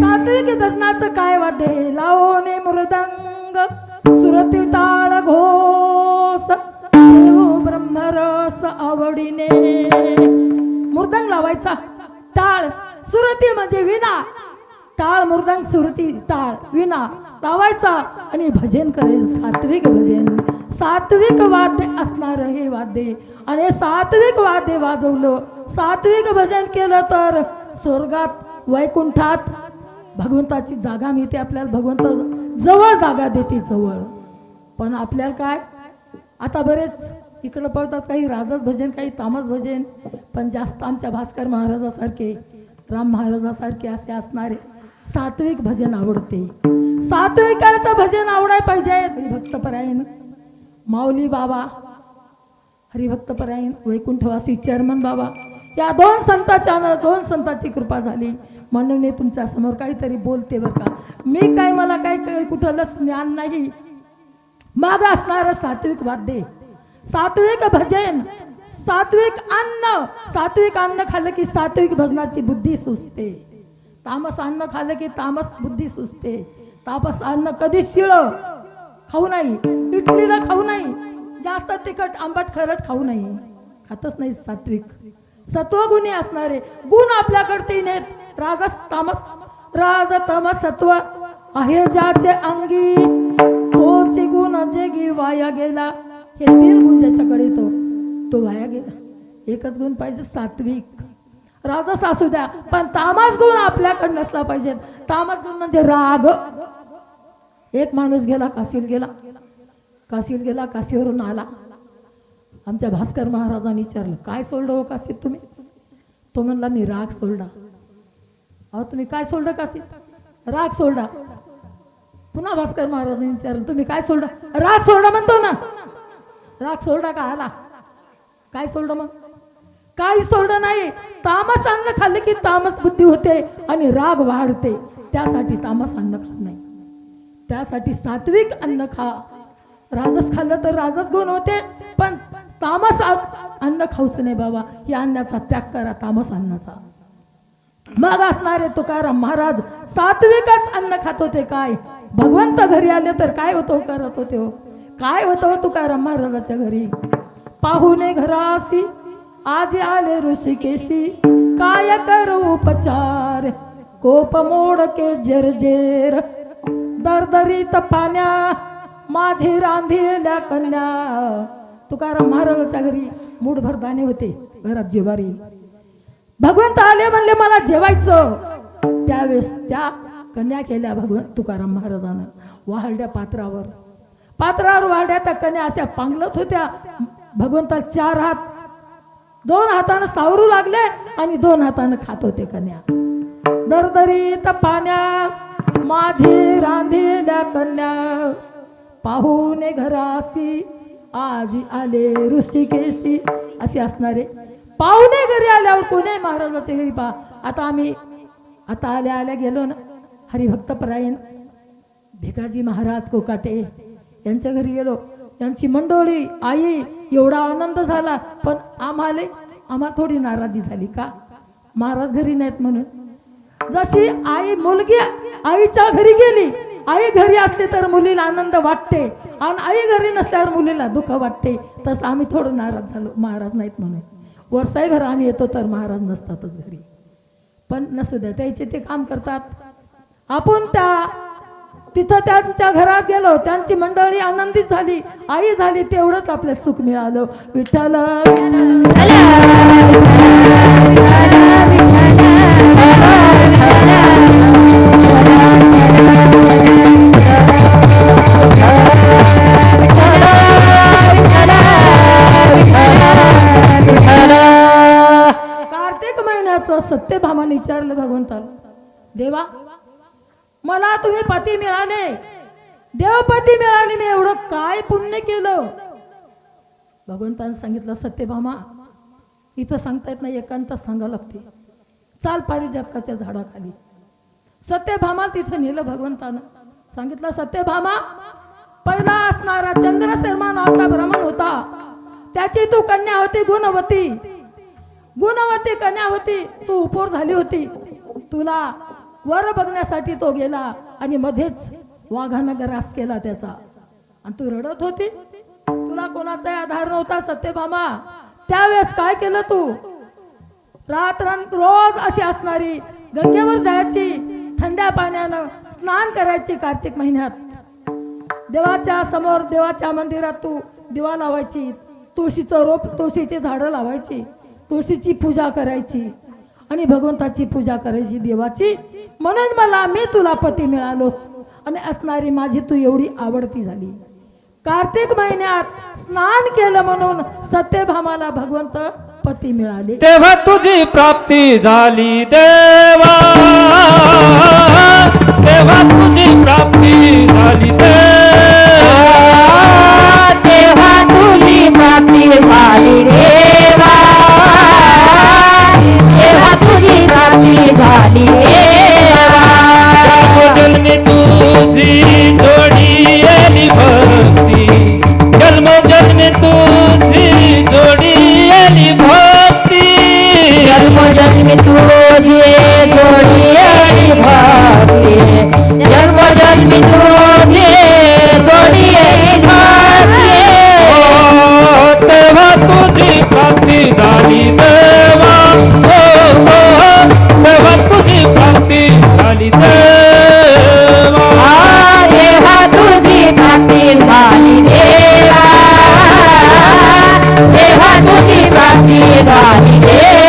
सात्विक भजनाचं काय वाद्य आहे? लावणे मृदंग सुरती टाळ घोष. सेवू ब्रह्मरस आवडीने. मृदंग लावायचा, टाळ सुरती म्हणजे विना. टाळ मृदंग सुरती टाळ विना लावायचा आणि भजन करेल. सात्विक भजन, सात्विक वाद्य असणार हे वाद्य. आणि सात्विक वाद्य वाजवलं, सात्विक भजन केलं तर स्वर्गात वैकुंठात भगवंताची जागा मिळते आपल्याला. भगवंत जवळ जागा देते, जवळ. पण आपल्याला काय आता बरेच इकडं पडतात, काही राजस भजन, काही तामस भजन. पण जास्त आमच्या भास्कर महाराजासारखे, राम महाराजासारखे असे असणारे सात्विक भजन आवडते. सात्विकाचं भजन आवडाय पाहिजे. हरिभक्तपरायण माऊली बाबा, हरिभक्तपरायण वैकुंठवासी चेअरमन बाबा, या दोन संतांची कृपा झाली म्हणून मी तुमच्या समोर काहीतरी बोलते बरं का. मी काय, मला काही कुठलंच ज्ञान नाही. माग असणारं सात्विक वाद्य, सात्विक भजन, सात्विक अन्न. सात्विक अन्न खाल्लं की सात्विक भजनाची बुद्धी सुचते. तामस अन्न खाल्लं की तामस बुद्धी सुचते. तामस अन्न कधी शिळ खाऊ नाही, इडलीला खाऊ नाही, जास्त तिखट आंबट खरट खाऊ नाही, खातच नाही. सात्विक सत्वगुणी असणारे गुण आपल्याकडे तीन आहेत. राजस तामस. राज तमस सत्व आहे ज्याचे अंगी, तोचे गुण जगी वाया गेला. हे तीन गुण ज्याच्याकडे तो वाया गेला. एकच गुण पाहिजे सात्विक. राजस असू द्या पण तामस गुण आपल्याकडे नसला पाहिजे. तामस गुण म्हणजे राग. एक माणूस गेला, काशीला गेला, काशीवरून आला. आमच्या भास्कर महाराजांनी विचारलं, काय सोडलं हो काशीत तुम्ही? तो म्हणला, मी राग सोडला. अहो तुम्ही काय सोडलं काशीत? राग सोडला. पुन्हा भास्कर महाराजांनी विचारलं, तुम्ही काय सोडला? राग सोडला म्हणतो ना. राग सोडला का? आला. काय सोडलं मग? काही सोडलं नाही. तामस अन्न खाल्ले की तामस बुद्धी होते आणि राग वाढते. त्यासाठी तामस अन्न खात नाही. त्यासाठी सात्विक अन्न खा. राजस खाल्लं तर राजस गुण होते, पण तामस अन्न खाऊच नाही बाबा. या अन्नाचा त्याग करा, तामस अन्नाचा. मग असणारे तुकाराम महाराज सात्विकच अन्न खात होते. काय भगवंत घरी आले तर काय होतो करत होते हो? काय होतं तुकाराम महाराजाच्या घरी? पाहुणे घरासी आज आले ऋषिकेशी, काय करू उपचार कोप मोडके जर्जेर, दरदरीत पाण्या माझी रांधील्या कन्या. तुकाराम महाराजाच्या घरी मूठभर दाणे होते, घरात जेवारी. भगवंत आले म्हणले मला जेवायचं. त्यावेळेस त्या कन्या केल्या भगवंत तुकाराम महाराजानं वाहड्या पात्रावर. पात्रावर वाहड्या त्या कन्या अशा पांगलत होत्या. भगवंताला 4 हात, 2 हातानं सावरू लागले आणि 2 हातानं खात होते कन्या. दरदरीत पाण्या माझी रांधील्या कन्या, पाहुणे घरासी आज आले ऋषिकेशी. असे असणारे पाहुणे घरी आल्यावर कोणी महाराजाच्या घरी पहा. आता आल्या आल्या गेलो ना हरिभक्तपरायण भिकाजी महाराज कोकाटे यांच्या घरी गेलो. यांची मंडळी आई, एवढा आनंद झाला. पण आम्हाला थोडी नाराजी झाली का महाराज घरी नाहीत म्हणून. जशी आई मुलगी आईच्या घरी गेली, आई घरी असते तर मुलीला आनंद वाटते आणि आई घरी नसल्यावर मुलीला दुःख वाटते. तसं आम्ही थोडं नाराज झालो महाराज नाहीत म्हणून. वर्षाभर आम्ही येतो तर महाराज नसतातच घरी. पण नसू द्या, त्याचे ते काम करतात. आपण तिथं त्यांच्या घरात गेलो, त्यांची मंडळी आनंदित झाली, आई झाली, तेवढंच आपलं सुख मिळालं. विठ्ठल कार्तिक महिन्याचं सत्यभामाने विचारलं भगवंताला, देवा मला तुम्ही पती मिळाले, देवपती मिळाले, मी एवढं काय पुण्य केलं? भगवंताने सांगितलं, सत्यभामा इथं सांगता येत नाही, एकांत सांगावं लागते. चाल पारिजातकाच्या झाडाखाली. सत्यभामा तिथं नेलं भगवंतानं. सांगितलं, सत्यभामा पहिला असणारा चंद्रशर्मा नावाचा ब्राह्मण होता, त्याची तू कन्या होती गुणवती. गुणवती कन्या होती, तू उपोर झाली होती. तुला वर बघण्यासाठी तो गेला आणि मध्येच वाघानं ग्रास केला त्याचा, आणि तू रडत होती. तुला कोणाचा आधार नव्हता सत्यभामा. त्यावेळेस काय केलं तू? रोज अशी असणारी गंगेवर जायची, थंड्या पाण्यानं स्नान करायची. कार्तिक महिन्यात देवाच्या समोर, देवाच्या मंदिरात तू दिवा लावायची, तुळशीचं रोप, तुळशीची झाडं लावायची, तुळशीची पूजा करायची आणि भगवंताची पूजा करायची देवाची. म्हणून मी तुला पती मिळालोस आणि असणारी माझी तू एवढी आवडती झाली. कार्तिक महिन्यात स्नान केलं म्हणून सत्यभामाला भगवंत पती मिळाले. तेव्हा तुझी प्राप्ती झाली देवा, तेव्हा तुझी प्राप्ती झाली देवा, तेव्हा तुझी प्राप्ती झाली देवा, तेव्हा तुझी प्राप्ती झाली देवा. जन्मजन्मी तुझी जोडी आली भक्ती, जन्मजन्मी तुझी जोडी आली भक्ती, जन्मजन्मी तुझी जोडी आणि भक्ती, जन्मजन्मी तुझी जोडी आणि भक्ती. तेव्हा तुझी प्राप्ती झाली देवा, तेव्हा तुझी प्राप्ती झाली देवा, तेव्हा तुझी प्राप्ती झाली देवा, तेव्हा तुझी प्राप्ती झाली देवा.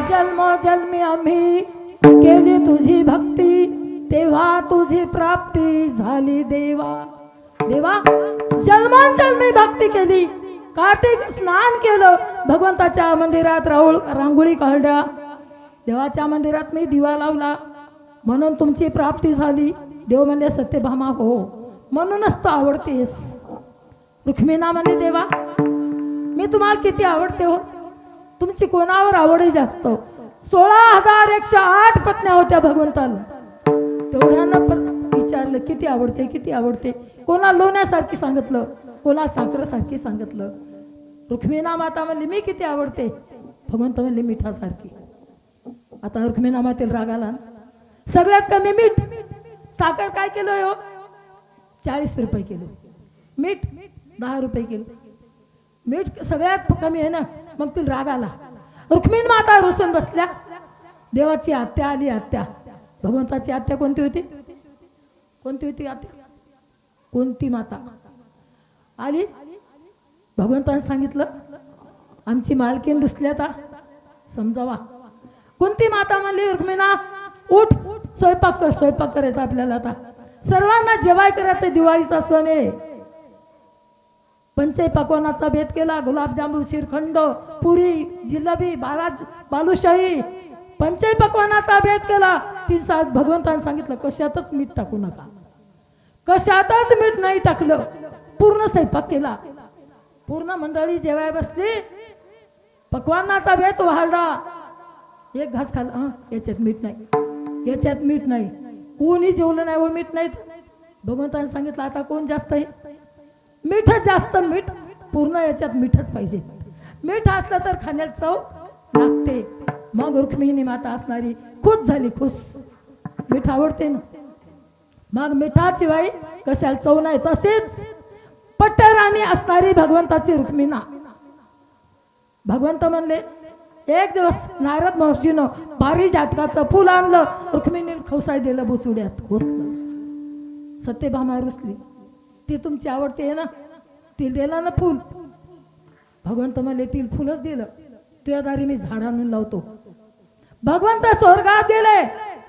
जन्मोजन्मी आम्ही केली तुझी भक्ती, तेव्हा तुझी प्राप्ती झाली देवा. देवा जन्मोजन्मी भक्ती केली, कार्तिक स्नान केलं, भगवंताच्या मंदिरात रांगोळी काढल्या, देवाच्या मंदिरात मी दिवा लावला, म्हणून तुमची प्राप्ती झाली. देव म्हणजे सत्यभामा हो, म्हणूनच तू आवडतेस. रुक्मिणा म्हणजे देवा मी तुम्हाला किती आवडते हो, तुमची कोणावर आवड जास्त? 16,108 पत्न्या होत्या भगवंताला. तेवढ्यांना विचारलं किती आवडते, किती आवडते. कोणा लोण्यासारखी सांगितलं, कोणा साखरेसारखी सांगितलं. रुक्मिणा माता म्हणली मी किती आवडते, भगवंत म्हणले मिठासारखी. आता रुक्मिणा मातेला राग आला, सगळ्यात कमी मीठ, साखर काय किलो आहे हो? 40 रुपये किलो. मीठ 10 रुपये किलो. मीठ सगळ्यात कमी आहे ना. मग तुला राग आला. रुक्मिणी माता रुसून बसल्या. देवाची आत्या आली. आत्या भगवंताची आत्या कोणती होती? कोणती होती आत्या? कोणती माता आली? भगवंताने सांगितलं आमची मालकीन रुसल्या आता समजावा. कोणती माता म्हणली रुक्मिणा उठ स्वयंपाक कर. स्वयंपाक करायचा आपल्याला आता. सर्वांना जेवाय करायचं. दिवाळीचा सण आहे. पंचे पक्वानाचा भेद केला. गुलाबजामुन श्रीखंड पुरी जिलेबी बालुशाही पंचे पक्वानाचा भेद केला. भगवंताने सांगितलं कशातच मीठ टाकू नका. कशातच मीठ नाही टाकलं. पूर्ण स्वयंपाक केला. पूर्ण मंडळी जेवाय बसली. पक्वानाचा भेद वाढला. एक घास खाल्ला. याच्यात मीठ नाही. याच्यात मीठ नाही. कोणी जेवलं नाही व मीठ नाही. भगवंताने सांगितलं आता कोण जास्त आहे? मीठच जास्त. मीठ पूर्ण याच्यात मीठच पाहिजे. मीठ असलं तर खाण्यात चव लागते. मग रुक्मिणी माता असणारी खुश झाली. खुश. मीठ आवडते ना. मग मिठाशिवाय कशाला चव नाही. तसेच पट्टराणी असणारी भगवंताची रुक्मिणा. भगवंत म्हणले एक दिवस नारद महर्षीनं पारिजातकाचं फुल आणलं. रुक्मिणीला खवसाय दिलं. बुचुड्यात घोसलं. सत्यभामा रुसली. ती तुमची आवडते आहे ना. तिला दिलं ना फुल. भगवंत म्हणले तिला फुलच दिलं. तुझ्या दारी मी झाड आणून लावतो. भगवंत स्वर्गात गेले.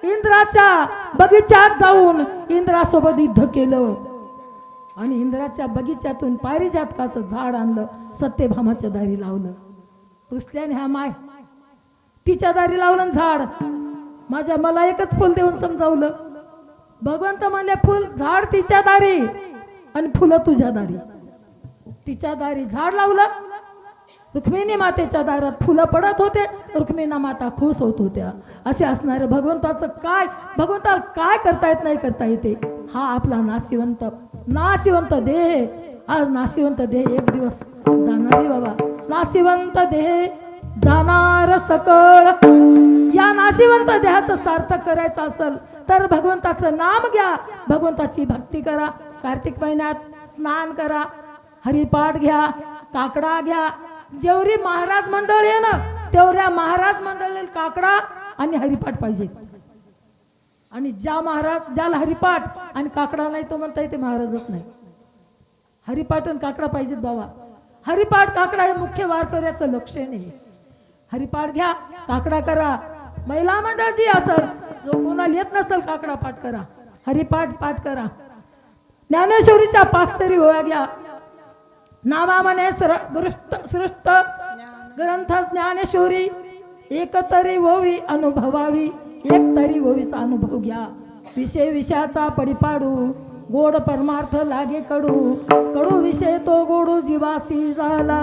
इंद्राच्या बगीच्यात जाऊन इंद्रासोबत युद्ध केलं आणि इंद्राच्या बगीच्यातून पारिजातकाचं झाड आणलं. सत्यभामाच्या दारी लावलं. रुसल्याने हा माय तिच्या दारी लावलं झाड. मला एकच फुल देऊन समजावलं. भगवंत म्हणले फुल झाड तिच्या दारी आणि फुलं तुझ्या दारी. तिच्या दारी झाड लावलं. रुक्मिणी मातेच्या दारात फुलं पडत होते. रुक्मिणी माता खुश होत होत्या. असे असणारे भगवंताचं काय. भगवंताला काय करता येत नाही करता येते. हा आपला नाशिवंत देह. आज नाशिवंत देह एक दिवस जाणार बाबा. नाशिवंत देह जाणार सकळ. या नाशिवंत देहाचं सार्थक करायचं असेल तर भगवंताचं नाम घ्या. भगवंताची भक्ती करा. कार्तिक महिन्यात स्नान करा. हरिपाठ घ्या. काकडा घ्या. जेवढी महाराज मंडळी आहे ना तेवढ्या महाराज मंडळी काकडा आणि हरिपाठ पाहिजे. आणि ज्याला हरिपाठ आणि काकडा नाही तो म्हणता येते महाराजच नाही. हरिपाठ आणि काकडा पाहिजेत बाबा. हरिपाठ काकडा हे मुख्य वारकऱ्याचं लक्षण आहे. हरिपाठ घ्या. काकडा करा. महिला मंडळ जी असेल जो कोणाला येत नसेल काकडा पाठ करा. हरिपाठ पाठ करा. ज्ञानेश्वरीच्या 5 तरी ओव्या घ्या. नामामने सृष्ट ग्रंथ ज्ञानेश्वरी एक तरी ओवी अनुभवावी. एक तरी ओवीचा अनुभव घ्या. विषयाचा पडिपाडू गोड परमार्थ लागे कडू. कडू विषय तो गोडू जीवासी झाला.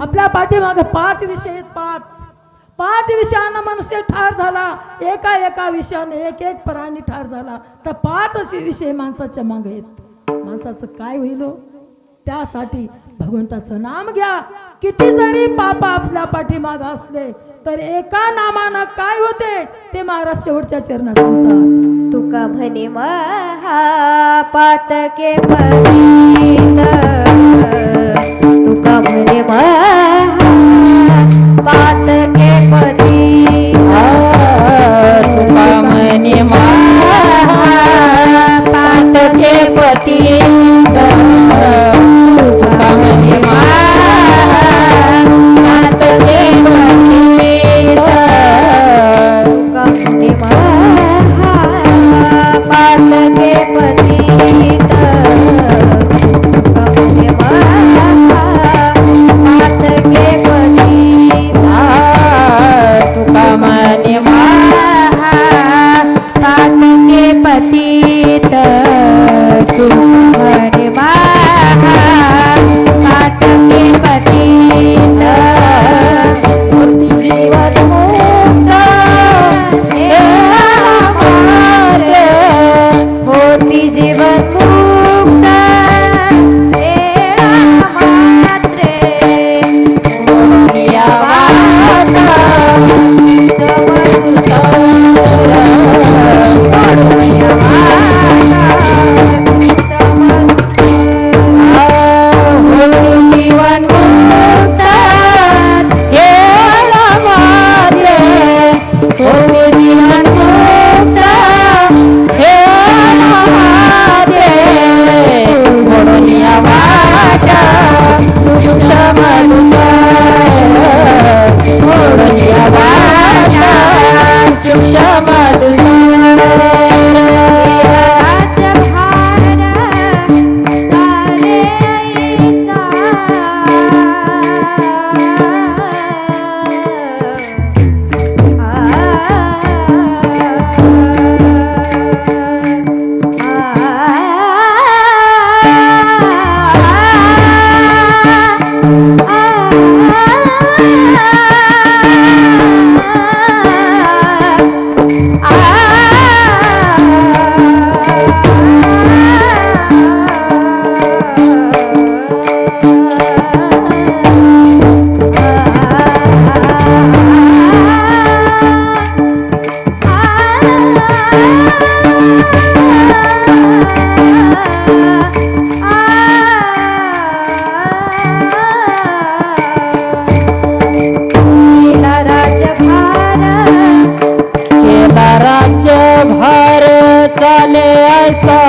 आपल्या पाठीमागे 5 विषय. 5 विषयांना मनुष्य ठार झाला. एका विषयाने एक प्राणी ठार झाला तर 5 विषय माणसाच्या मागे आहेत. माणसाचं काय होईल हो? त्यासाठी भगवंताचं नाम घ्या. किती जरी पाप आपल्या पाठीमाग असले तर एका नामानं काय होते ते महाराज शेवटच्या चरणात सांगतात. तुका म्हणे महापातके पतित. तुका म्हणे महापातके पतित. तुका म्हणे महापातके पतित. तुका म्हणे महापातके पतित. तुका म्हणे महापातके पतित. तुका म्हणे महापातके पतित. तुका म्हणे महापातके पतित. तुका म्हणे केला राज्यभार चाले ऐसा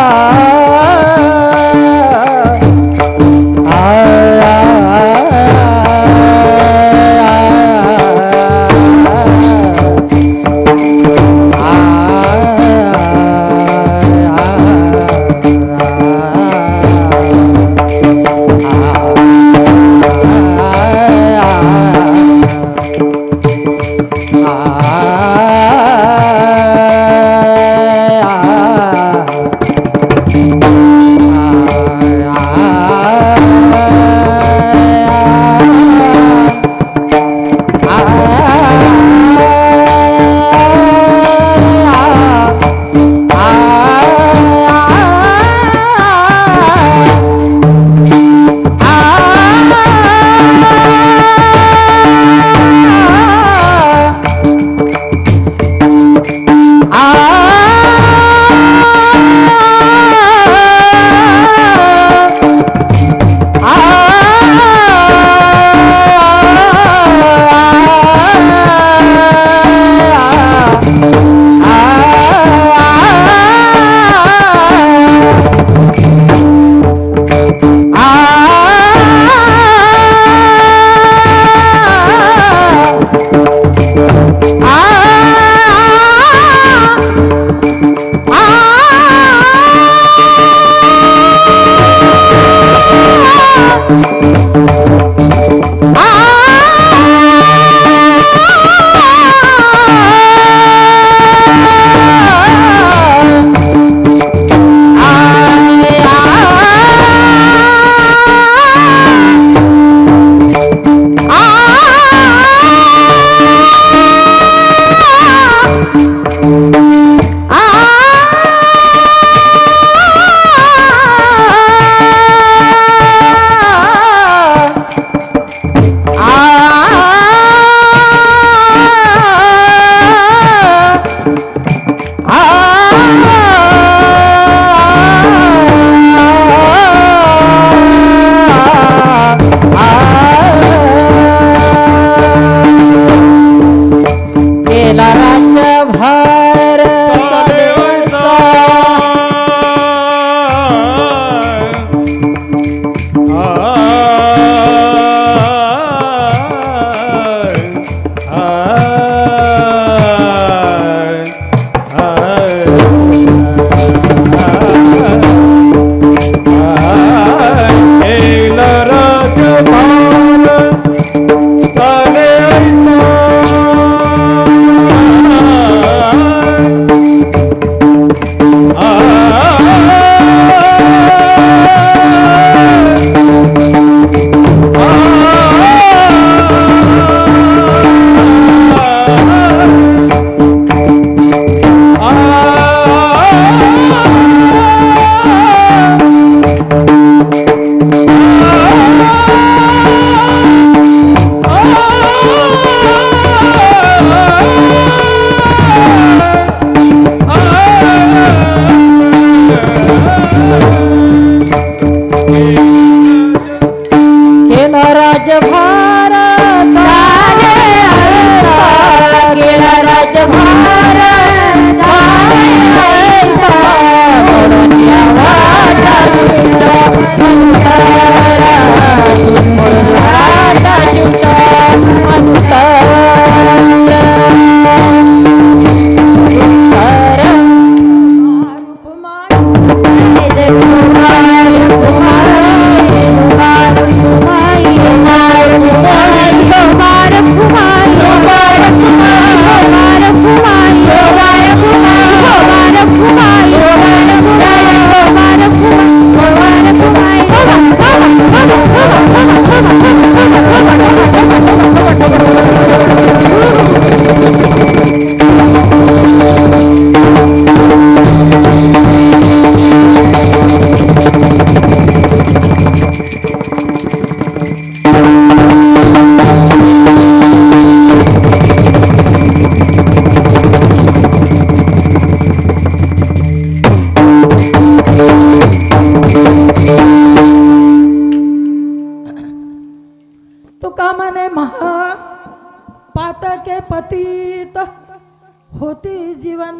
केला राज्यभार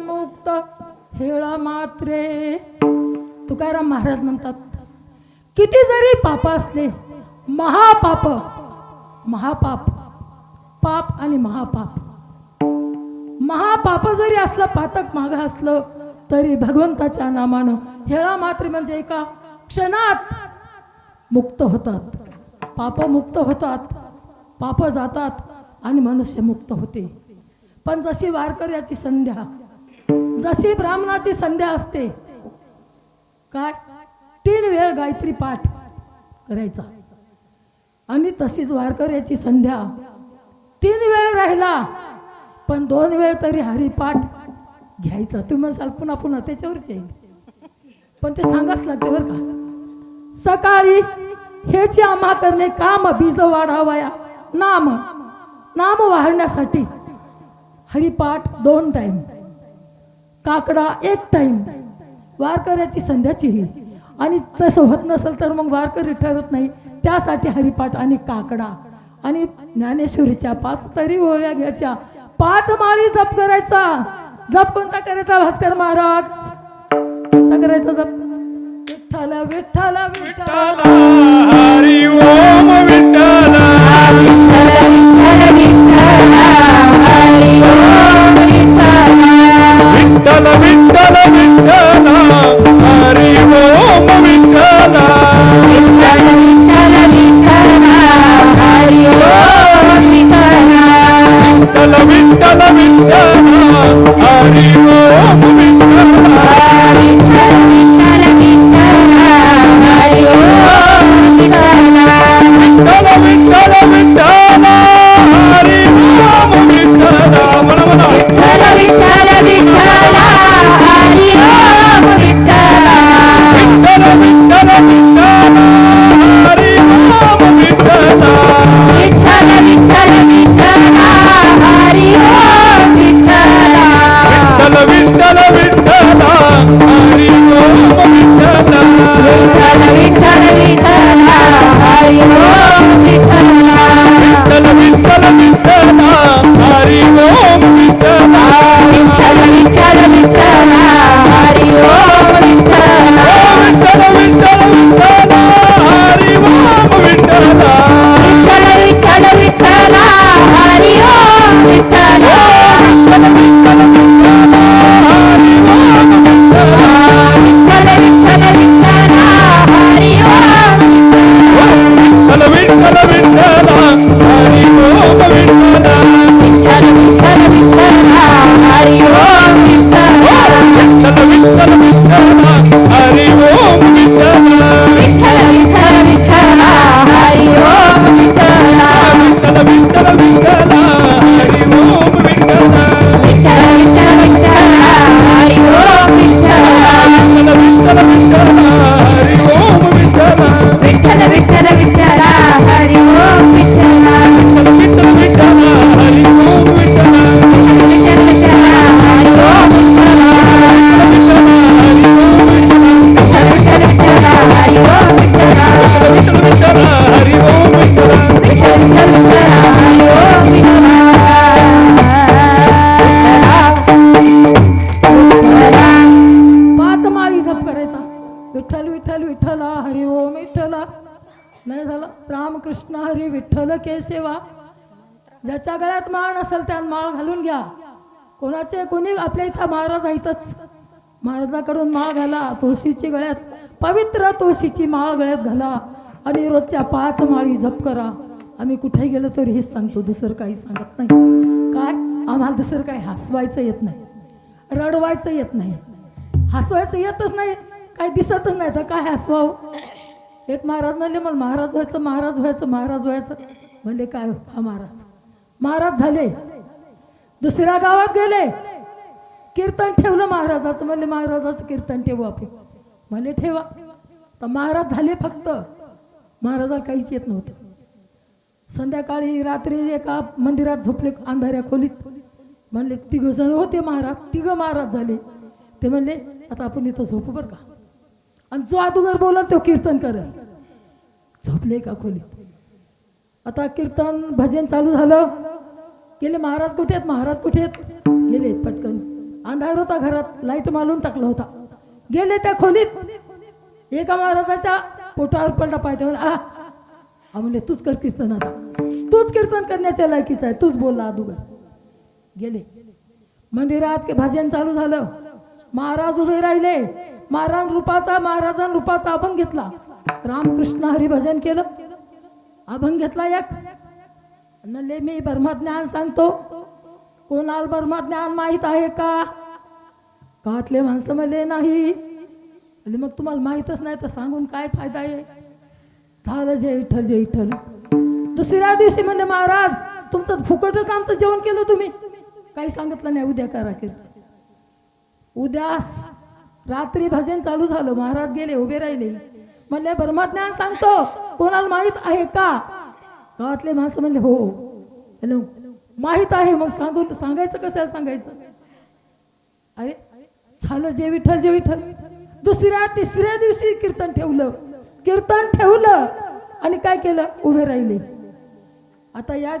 मुक्त हेळा मात्रे. तुकाराम महाराज म्हणतात, किती जरी पाप असले, महापाप, महापाप, पाप आणि महापाप, महापाप जरी असलं, पातक माग असलं, तरी भगवंताच्या नामानं हेळा मात्र म्हणजे एका क्षणात मुक्त होतात. पाप मुक्त होतात, पाप जातात आणि मनुष्य मुक्त होते. पण जशी वारकऱ्याची संध्या, जशी ब्राह्मणाची संध्या असते, काय 3 वेळ गायत्री पाठ करायचा, आणि तशीच वारकऱ्याची संध्या 3 वेळ राहिला, पण 2 वेळ तरी हरिपाठ घ्यायचा. तुम्ही म्हणसाल पुन्हा पुन्हा त्याच्यावरच येईल, पण ते सांगाच लागते बरं का. सकाळी हेची आम्हा करणे काम बीज वाढावया, नाम नाम वाढण्यासाठी हरिपाठ 2 टाइम, काकडा 1 टाइम, वारकऱ्याची संध्याचीही. आणि तसं होत नसेल तर मग वारकरी ठरत नाही, त्यासाठी हरिपाठ आणि काकडा. आणि ज्ञानेश्वरीच्या 5 तरी ओव्या घ्यायच्या, 5 माळी जप करायचा. जप कोणता करायचा भास्कर महाराज? कोणता करायचा जप? विठ्ठल विठ्ठल विठ्ठल हरी ओम विठ्ठल विठ्ठल विठ्ठल विठ्ठल हरी ओम विठ्ठल विठ्ठल विठ्ठल विठ्ठल हरी ओम विठ्ठल विठ्ठल विठ्ठल विठ्ठल हरी ओम विठ्ठल. म्हणा म्हणा विठ्ठल विठ्ठल विठ्ठल हरी ओम विठ्ठल विठ्ठल विठ्ठल विठ्ठल हरी ओम विठ्ठल विठ्ठल विठ्ठल विठ्ठल हरी ओम विठ्ठल विठ्ठल विठ्ठल विठ्ठल हरी ओम विठ्ठल विठ्ठल विठ्ठल विठ्ठल हरी ओम विठ्ठल विठ्ठल विठ्ठल विठ्ठल हरी ओम विठ्ठल विठ्ठल विठ्ठल विठ्ठल हरी ओम विठ्ठल विठ्ठल विठ्ठल विठ्ठल हरी ओम विठ्ठल विठ्ठल विठ्ठल विठ्ठल हरी ओम विठ्ठल विठ्ठल विठ्ठल विठ्ठल हरी ओम विठ्ठल विठ्ठल विठ्ठल विठ्ठल हरी ओम विठ्ठल विठ्ठल विठ्ठल हरी ओम विठ्ठल विठ्ठल विठ्ठल विठ्ठल हरी ओम विठ्ठल विठ्ठल विठ्ठल विठ्ठल हरी ओम विठ्ठल विठ्ठल विठ्ठल विठ्ठल हरी ओम विठ्ठल विठ्ठल विठ्ठल विठ्ठल हरी ओम विठ्ठल विठ्ठल विठ्ठल विठ्ठल हरी ओम विठ्ठल विठ्ठल विठ्ठल विठ्ठल हरी ओम विठ्ठल विठ्ठल विठ्ठल विठ्ठल हरी ओम विठ्ठल विठ्ठल विठ्ठल विठ्ठल हरी ओम विठ्ठल विठ्ठल विठ्ठल हरी ओम विठ्ठल विठ्ठल विठ्ठल हरी ओम विठ्ठल विठ्ठल विठ्ठल हरी ओम विठ्ठल विठ्ठल विठ्ठल हरी ओम विठ्ठल. 5 माळी जप करायचा. विठ्ठल विठ्ठल विठ्ठल हरी ओम विठ्ठल. नाही झालं रामकृष्ण हरी विठ्ठल केशवा. ज्याच्या गळ्यात माळ नसेल त्यात माळ घालून घ्या. कोणी आपल्या इथं महाराज आहेतच, महाराजाकडून माळ घाला. तुळशीची गळ्यात, पवित्र तुळशीची माळ गळ्यात घाला आणि रोजच्या 5 माळी जप करा. आम्ही कुठे गेलो तरी हेच सांगतो, दुसरं काही सांगत नाही. काय आम्हाला दुसरं काही हसवायचं येत नाही, रडवायचं येत नाही. हसवायचं येतच नाही, काही दिसतच नाही तर काय हसवावं. एक महाराज म्हणले मला महाराज व्हायचं, महाराज व्हायचं, महाराज व्हायचं. म्हणले काय हा महाराज. महाराज झाले, दुसऱ्या गावात गेले, कीर्तन ठेवलं महाराजाचं. म्हणले महाराजाचं कीर्तन ठेवू आपण. म्हणले ठेवा. तर महाराज झाले, फक्त महाराजाला काहीच येत नव्हतं. संध्याकाळी रात्री एका मंदिरात झोपले अंधाऱ्या खोलीत. म्हणले 3 जण होते महाराज, 3 महाराज झाले. ते म्हणले आता आपण इथं झोपू बरं का, आणि जो अगोदर बोलल तो कीर्तन करेल. झोपले का खोलीत. आता कीर्तन भजन चालू झालं. गेले महाराज कुठे आहेत, महाराज कुठे आहेत. गेले पटकन अंधार होता घरात, लाईट मारून टाकला होता. गेले त्या खोलीत, एका महाराजाच्या पोटावर पडला पाहिजे. म्हणले तूच कर कीर्तन, आता तूच कीर्तन करण्याच्या लायकीचा आहे, तूच बोलला अदुगर. गेले मंदिरात भजन चालू झालं. महाराज उभे राहिले. महाराजां रूपाचा अभंग घेतला. रामकृष्ण हरी भजन केलं. अभंग घेतला एक. म्हणले मी ब्रह्मज्ञान सांगतो, कोणाला ब्रह्मज्ञान माहित आहे का? गावातले माणसं म्हणले नाही. म्हणले मग तुम्हाला माहीतच नाही तर सांगून काय फायदा आहे? झालं जय विठ्ठल जय विठ्ठल. दुसऱ्या दिवशी म्हणले महाराज तुमचं फुकटच आमचं जेवण केलं तुम्ही, काही सांगितलं नाही, उद्या करा कीर्तन. उद्या रात्री भजन चालू झालं. महाराज गेले, उभे राहिले. म्हणले ब्रह्मज्ञान सांगतो, कोणाला माहित आहे का? गावातले माणसं म्हणले हो. हॅलो माहित आहे, मग सांगायचं कशाला सांगायचं? अरे झालं जय विठ्ठल जय विठ्ठल. तिसऱ्या दिवशी कीर्तन ठेवलं आणि काय केलं? उभे राहिले. आता या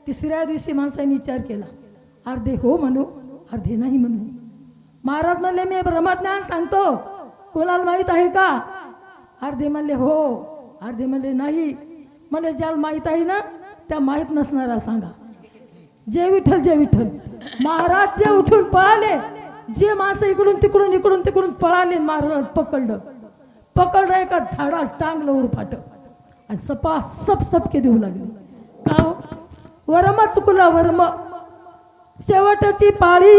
तिसऱ्या दिवशी माणसाने विचार केला, अर्धे हो म्हणू अर्धे नाही म्हणू. महाराज म्हणले मी ब्रह्मज्ञान सांगतो, कोणाला माहित आहे का? अर्धे म्हणले हो, अर्धे म्हणले नाही. म्हणले ज्याला माहित आहे ना त्या माहित नसणारा सांगा. जय विठ्ठल जय विठ्ठल. महाराज जे उठून पळाले, जे माणसं इकडून तिकडून पळाले, महाराज पकडलं एका झाडात टांगलं उरफाट आणि सप सपके देऊ लागले. का हो? वर्म चुकलं वर्म. शेवटची पाळी,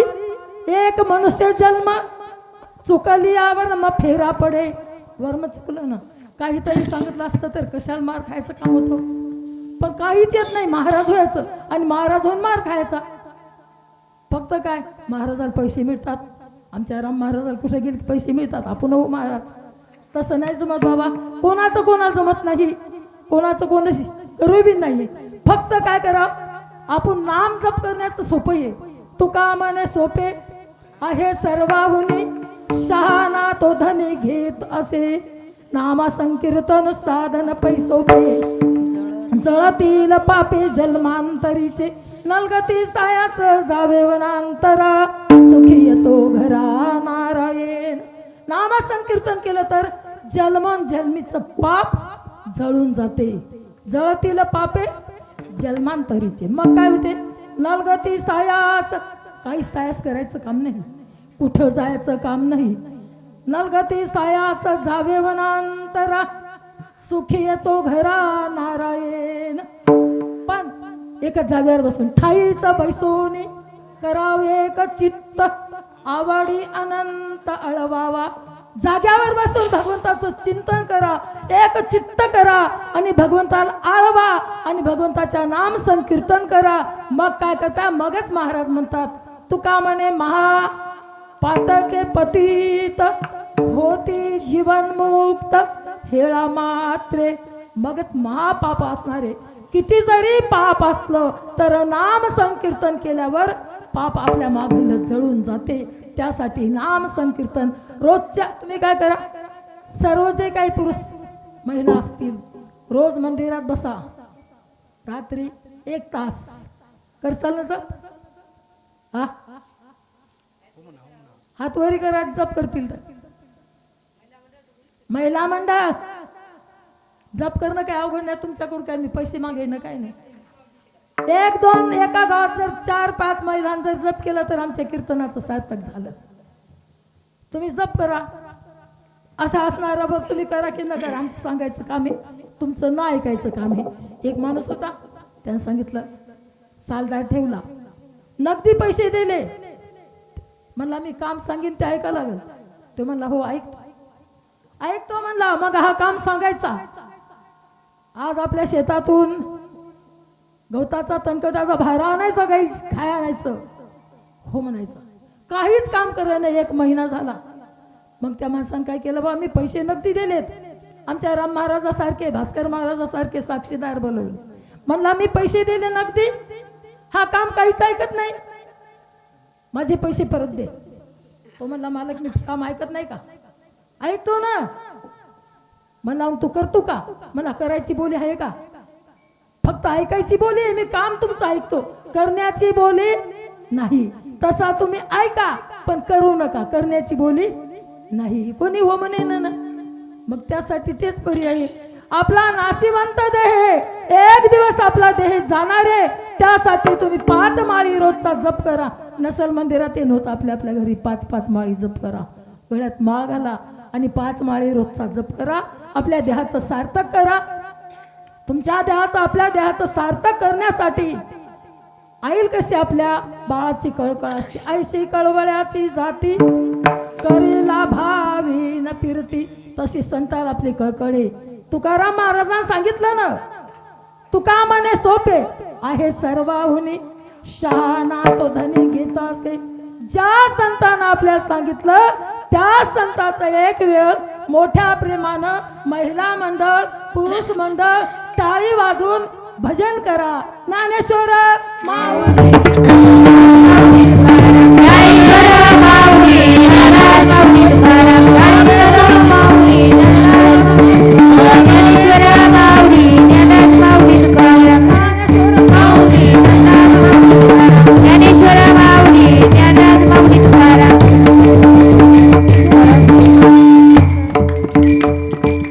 एक मनुष्य जन्म चुकली यावर मग फेरा पडे. वर्म चुकलं ना. काहीतरी सांगितलं असतं तर कशाला मार खायचं काम होतं. पण काहीच येत नाही, महाराज व्हायचं आणि महाराज होऊन मार खायचा. फक्त काय महाराजाला पैसे मिळतात. आमच्या राम महाराजाला कुठे गेले पैसे मिळतात, आपण हो महाराज. तसं नाही जमत बाबा. कोणाचं जमत नाही, कोणाची करू बी नाही. फक्त काय करा, आपण नाम जप करण्याचं सोपं आहे. तुका म्हणे सोपे आहे सर्वाहुनी, शहाणा तो धने घेत असे. नामा संकीर्तन साधन पैसोपे, जळतील पापे जन्मांतरीचे, नलगती सायास जावे वनांतरा, सुखी येतो घरा नारायण. नाम संकीर्तन केलं तर जन्मीचं पाप जळून जाते. जळतील पापे जन्मांतरीचे. मग काय होते? नलगती सायास. काही सायास करायचं काम नाही, कुठं जायचं काम नाही. नलगती सायास जावे वनांतरा, सुखी येतो घरा नारायण. पण एकच जागेवर बसून ठाईचं बैसोनी करावे एक चित्त, आवडी अनंत अळवावा. जाग्यावर बसून भगवंताचं चिंतन करा, एक चित्त करा आणि भगवंताला आळवा आणि भगवंताच्या नाम संकीर्तन करा. मग काय करता? मगच महाराज म्हणतात, तुका म्हणे महा पातके पतित, होती जीवन मुक्त हेळा मात्रे. मगच महापाप असणारे. किती जरी पाप असलं तर नाम संकीर्तन केल्यावर पाप आपल्या मागं जळून जाते. त्यासाठी नाम संकीर्तन रोजच्या तुम्ही काय करा, सर्व जे काही पुरुष महिला असतील रोज मंदिरात बसा. रात्री 1 तास करचाल ना जप. हा हात वरी करा, जप करतील तर. महिला मंडळ जप करणं काय अवघड नाही. तुमच्याकडून काय मी पैसे मागेन काय नाही. 1-2 एका गावात जर 4-5 महिलांनी जर जप केलं तर आमच्या कीर्तनाचं सार्थक झालं. तुम्ही जप करा. असं असणारा बघ तुम्ही करा की न करा, आमचं सांगायचं काम आहे, तुमचं न ऐकायचं काम आहे. एक माणूस होता, त्यानं सांगितलं, सालदार ठेवला, नगदी पैसे दिले. म्हणला मी काम सांगेन ते ऐका लागेल. तो म्हणला हो ऐकतो म्हणला. मग हा काम सांगायचा. आज आपल्या शेतातून गवताचा तणकटाचा भारा आणायचा, काही खाय आणायचं. हो म्हणायचं. काहीच काम करणं नाही. 1 महिना झाला. मग त्या माणसानं काय केलं, बा मी पैसे नगदी दिलेत. आमच्या राम महाराजासारखे, भास्कर महाराजासारखे साक्षीदार बोलवले. म्हणला मी पैसे दिले नगदी, हा काम काहीच ऐकत नाही, माझे पैसे परत दे. तो म्हणला मालक मी काम ऐकत नाही का? ऐकतो ना. म्हणला तू करतो का? मला करायची बोली आहे का? फक्त ऐकायची बोली. मी काम तुमचं ऐकतो, करण्याची बोली नाही. तसा तुम्ही ऐका पण करू नका, करण्याची बोली नाही. कोणी हो म्हणे ना, मग त्यासाठी तेच पर्याय. आपला नाशिवंत देह, एक दिवस आपला देह जाणार आहे, त्यासाठी तुम्ही 5 माळी रोजचा जप करा. नसल मंदिरात येणं होतं, आपल्या आपल्या घरी 5 माळी जप करा. गळ्यात माळ घाला आणि 5 माळी रोजचा जप करा. आपल्या देहाचं सार्थक करा. तुमच्या देहाचं, आपल्या देहाचं सार्थक करण्यासाठी आईल कशी आपल्या बाळाची कळकळ असते, ऐशी कळवळ्याची जाती करीला भावी न फिरती, तशी संताला आपली कळकळे. तुकाराम महाराजांना सांगितलं ना, तुका म्हणे सोपे आहे सर्वाहुनी, शहाणा तो धनी घेत असे. ज्या संतांना आपल्याला सांगितलं त्या संताचं एक वेळ मोठ्या प्रेमानं महिला मंडळ, पुरुष मंडळ टाळी वाजून भजन करा. ज्ञानेश्वर माऊली